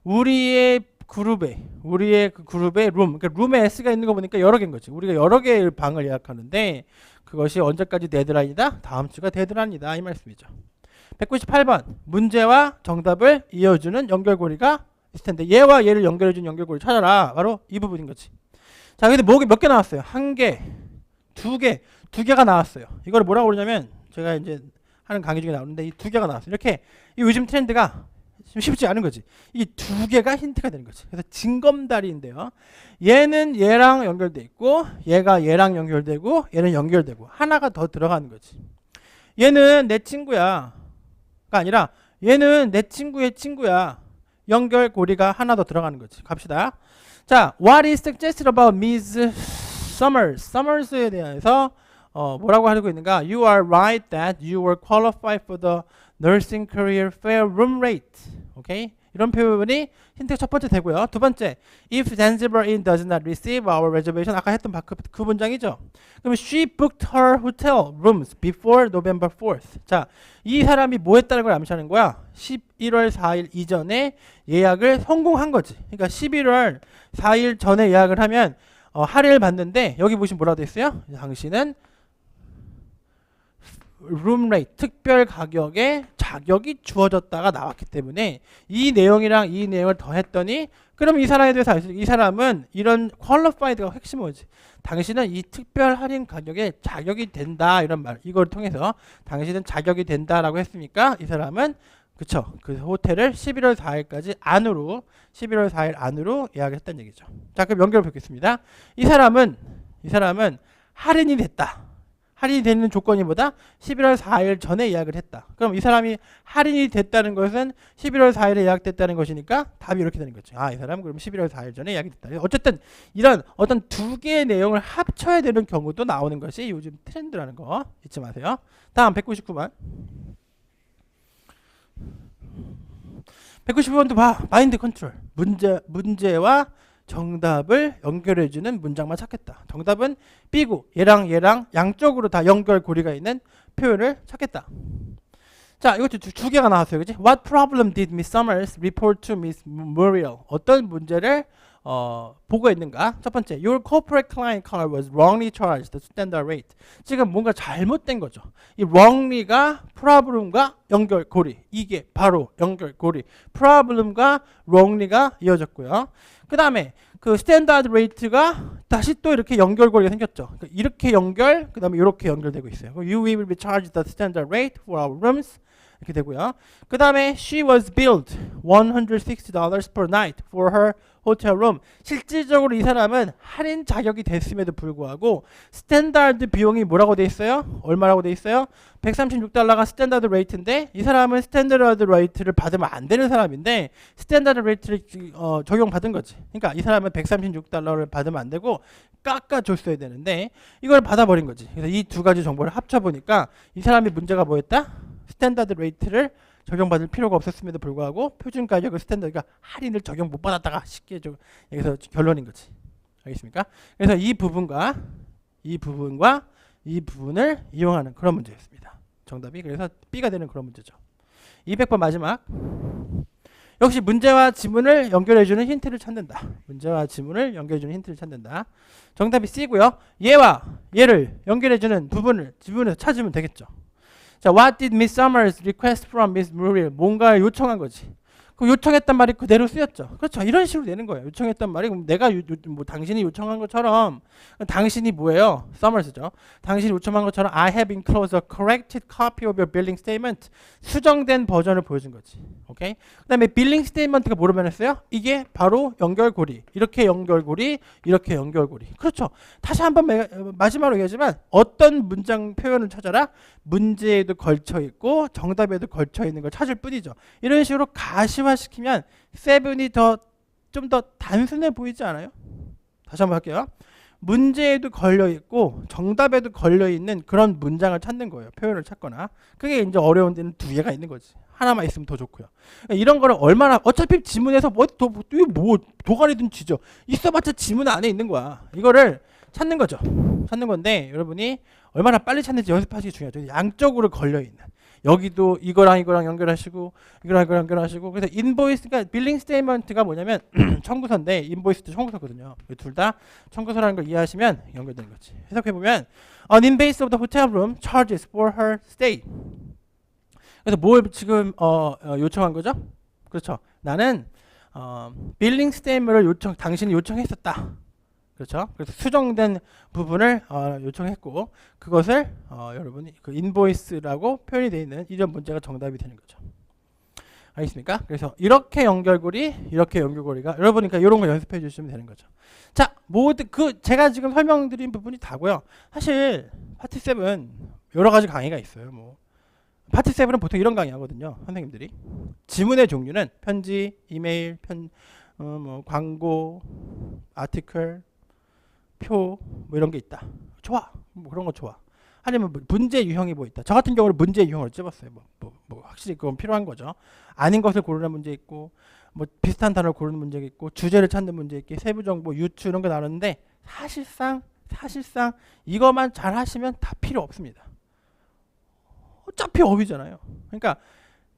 우리의 그 그룹의 룸, 그러니까 룸에 S가 있는 거 보니까 여러 개인 거지. 우리가 여러 개의 방을 예약하는데 그것이 언제까지 데드라인이다? 다음 주가 데드라인이다, 이 말씀이죠. 198번 문제와 정답을 이어주는 연결고리가 있을 텐데 얘와 얘를 연결해주는 연결고리 찾아라. 바로 이 부분인 거지. 자, 근데 몇 개 나왔어요? 한 개, 두 개가 나왔어요. 이걸 뭐라고 그러냐면 제가 이제 하는 강의 중에 나오는데 이 두 개가 나왔어요. 이렇게 이 요즘 트렌드가 쉽지 않은 거지. 이 두 개가 힌트가 되는 거지. 그래서 징검다리인데요. 얘는 얘랑 연결돼 있고 얘가 얘랑 연결되고 얘는 연결되고 하나가 더 들어가는 거지. 얘는 내 친구야가 아니라 얘는 내 친구의 친구야. 연결고리가 하나 더 들어가는 거지. 갑시다. 자, what is suggested about Ms. Summers? Summers에 대해서 뭐라고 하고 있는가? You are right that you were qualified for the nursing career fair room rate. 오케이? 이런 표현이 힌트가 첫 번째 되고요. 두 번째, if Zanzibar Inn does not receive our reservation, 아까 했던 그 문장이죠. 그럼 she booked her hotel rooms before November 4th. 자, 이 사람이 뭐 했다는 걸 암시하는 거야? 11월 4일 이전에 예약을 성공한 거지. 그러니까 11월 4일 전에 예약을 하면 할인을 받는데 여기 보시면 뭐라고 돼 있어요? 당신은 룸레이트, 특별 가격에 자격이 주어졌다가 나왔기 때문에 이 내용이랑 이 내용을 더했더니 그럼 이 사람에 대해서 알 수 있어요. 이 사람은 이런 퀄리파이드가 핵심이 뭐지? 당신은 이 특별 할인 가격에 자격이 된다, 이런 말. 이걸 통해서 당신은 자격이 된다라고 했으니까 이 사람은 그쵸, 그 호텔을 11월 4일까지 안으로 11월 4일 안으로 예약을 했다는 얘기죠. 자, 그럼 연결해 보겠습니다. 이 사람은 할인이 됐다. 할인이 되는 조건이 뭐다? 11월 4일 전에 예약을 했다. 그럼 이 사람이 할인이 됐다는 것은 11월 4일에 예약됐다는 것이니까 답이 이렇게 되는 거죠. 이 사람은 그럼 11월 4일 전에 예약이 됐다. 어쨌든 이런 어떤 두 개의 내용을 합쳐야 되는 경우도 나오는 것이 요즘 트렌드라는 거 잊지 마세요. 다음 199번. 199번도 봐. 마인드 컨트롤. 문제와 정답을 연결해주는 문장만 찾겠다. 정답은 B고 얘랑 양쪽으로 다 연결고리가 있는 표현을 찾겠다. 자, 이것도 두 개가 나왔어요. 그치? What problem did Miss Summers report to Miss Muriel? 어떤 문제를 보고가 있는가? 첫 번째, your corporate client card was wrongly charged the standard rate. 지금 뭔가 잘못된 거죠. 이 wrongly가 problem과 연결고리. 이게 바로 연결고리. problem과 wrongly가 이어졌고요. 그 다음에 그 스탠다드 레이트가 다시 또 이렇게 연결고리가 생겼죠. 그러니까 이렇게 연결, 그 다음에 이렇게 연결되고 있어요. You will be charged the standard rate for our rooms. 이렇게 되고요. 그 다음에 she was billed $160 per night for her hotel room. 실질적으로 이 사람은 할인 자격이 됐음에도 불구하고 스탠다드 비용이 뭐라고 돼 있어요? 얼마라고 돼 있어요? $136가 스탠다드 레이트인데 이 사람은 스탠다드 레이트를 받으면 안 되는 사람인데 스탠다드 레이트를 적용받은 거지. 그러니까 이 사람은 $136를 받으면 안 되고 깎아줬어야 되는데 이걸 받아버린 거지. 그래서 이 두 가지 정보를 합쳐보니까 이 사람의 문제가 뭐였다? 스탠다드 레이트를 적용받을 필요가 없었음에도 불구하고 표준 가격을 스탠다드가 할인을 적용 못 받았다가 쉽게 여기서 결론인 거지. 알겠습니까? 그래서 이 부분과 이 부분을 이용하는 그런 문제였습니다. 정답이 그래서 B가 되는 그런 문제죠. 200번 마지막. 역시 문제와 지문을 연결해주는 힌트를 찾는다. 문제와 지문을 연결해주는 힌트를 찾는다. 정답이 C고요. 얘와 얘를 연결해주는 부분을 지문에서 찾으면 되겠죠. 자, what did Miss Summers request from Miss Muriel? 뭔가를 요청한 거지. 그 요청했단 말이 그대로 쓰였죠. 그렇죠. 이런 식으로 되는 거예요. 요청했단 말이 그럼 내가 뭐 당신이 요청한 것처럼 당신이 뭐예요? Summers죠. 당신이 요청한 것처럼 I have enclosed a corrected copy of your billing statement. 수정된 버전을 보여준 거지. 오케이. 그다음에 billing statement가 뭐로 변했어요? 이게 바로 연결고리. 이렇게 연결고리, 이렇게 연결고리. 그렇죠. 다시 한번 마지막으로 얘기하지만 어떤 문장 표현을 찾아라? 문제에도 걸쳐 있고 정답에도 걸쳐 있는 걸 찾을 뿐이죠. 이런 식으로 가시화시키면 7이 좀 더 단순해 보이지 않아요? 다시 한번 할게요. 문제에도 걸려 있고 정답에도 걸려 있는 그런 문장을 찾는 거예요. 표현을 찾거나. 그게 이제 어려운 데는 두 개가 있는 거지. 하나만 있으면 더 좋고요. 이런 거를 얼마나 어차피 지문에서 뭐 도가니든 쥐죠. 있어봤자 지문 안에 있는 거야. 이거를 찾는 거죠. 찾는 건데 여러분이 얼마나 빨리 찾는지 연습하시기 중요하죠. 양쪽으로 걸려 있는. 여기도 이거랑 연결하시고 이거랑 연결하시고. 그래서 인보이스가 빌링 스테이트먼트가 뭐냐면 청구서인데 인보이스도 청구서거든요. 둘 다 청구서라는 걸 이해하시면 연결되는 거지. 해석해 보면 an invoice of the hotel room charges for her stay. 그래서 뭘 지금 요청한 거죠? 그렇죠. 나는 빌링 스테이트먼트를 당신이 요청했었다. 그렇죠. 그래서 수정된 부분을 요청했고 그것을 여러분이 그 인보이스라고 표현이 되어 있는 이런 문제가 정답이 되는 거죠. 알겠습니까? 그래서 이렇게 연결고리, 이렇게 연결고리가 여러분이 그러니까 이런 거 연습해 주시면 되는 거죠. 자, 모두 제가 지금 설명드린 부분이 다고요. 사실 파트 7 여러 가지 강의가 있어요. 뭐 파트 7은 보통 이런 강의 하거든요. 선생님들이 지문의 종류는 편지, 이메일, 뭐 광고, 아티클, 표, 뭐 이런 게 있다. 좋아. 뭐 그런 거 좋아. 아니면 문제 유형이 뭐 있다. 저 같은 경우는 문제 유형을 찝었어요. 뭐 확실히 그건 필요한 거죠. 아닌 것을 고르는 문제 있고, 뭐 비슷한 단어를 고르는 문제가 있고, 주제를 찾는 문제 있고, 세부 정보, 유추 이런 거 나눴는데 사실상 이것만 잘 하시면 다 필요 없습니다. 어차피 어휘잖아요. 그러니까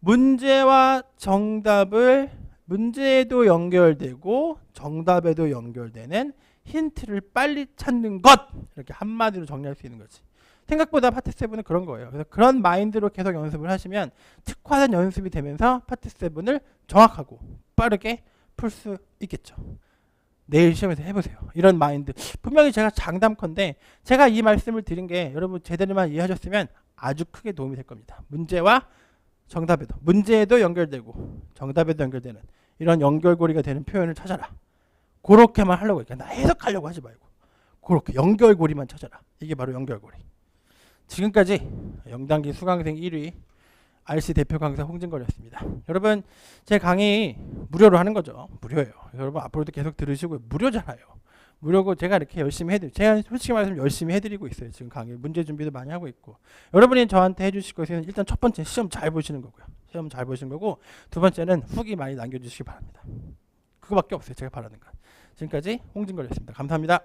문제와 정답을 문제에도 연결되고 정답에도 연결되는 힌트를 빨리 찾는 것! 이렇게 한마디로 정리할 수 있는 거지. 생각보다 파트 7은 그런 거예요. 그래서 그런 마인드로 계속 연습을 하시면 특화된 연습이 되면서 파트 7을 정확하고 빠르게 풀 수 있겠죠. 내일 시험에서 해보세요. 이런 마인드. 분명히 제가 장담컨대 제가 이 말씀을 드린 게 여러분 제대로만 이해하셨으면 아주 크게 도움이 될 겁니다. 문제와 정답에도, 문제에도 연결되고 정답에도 연결되는 이런 연결고리가 되는 표현을 찾아라. 그렇게만 하려고 하니까 나 해석하려고 하지 말고 그렇게 연결고리만 찾아라. 이게 바로 연결고리. 지금까지 영단기 수강생 1위 RC 대표 강사 홍진걸이었습니다. 여러분 제 강의 무료로 하는 거죠. 무료예요. 여러분 앞으로도 계속 들으시고 무료잖아요. 무료고 제가 이렇게 열심히 제가 솔직히 말해서 열심히 해드리고 있어요. 지금 강의 문제 준비도 많이 하고 있고 여러분이 저한테 해주실 것은 일단 첫 번째 시험 잘 보시는 거고요. 시험 잘 보시는 거고 두 번째는 후기 많이 남겨주시기 바랍니다. 그거밖에 없어요. 제가 바라는 건. 지금까지 홍진걸이었습니다. 감사합니다.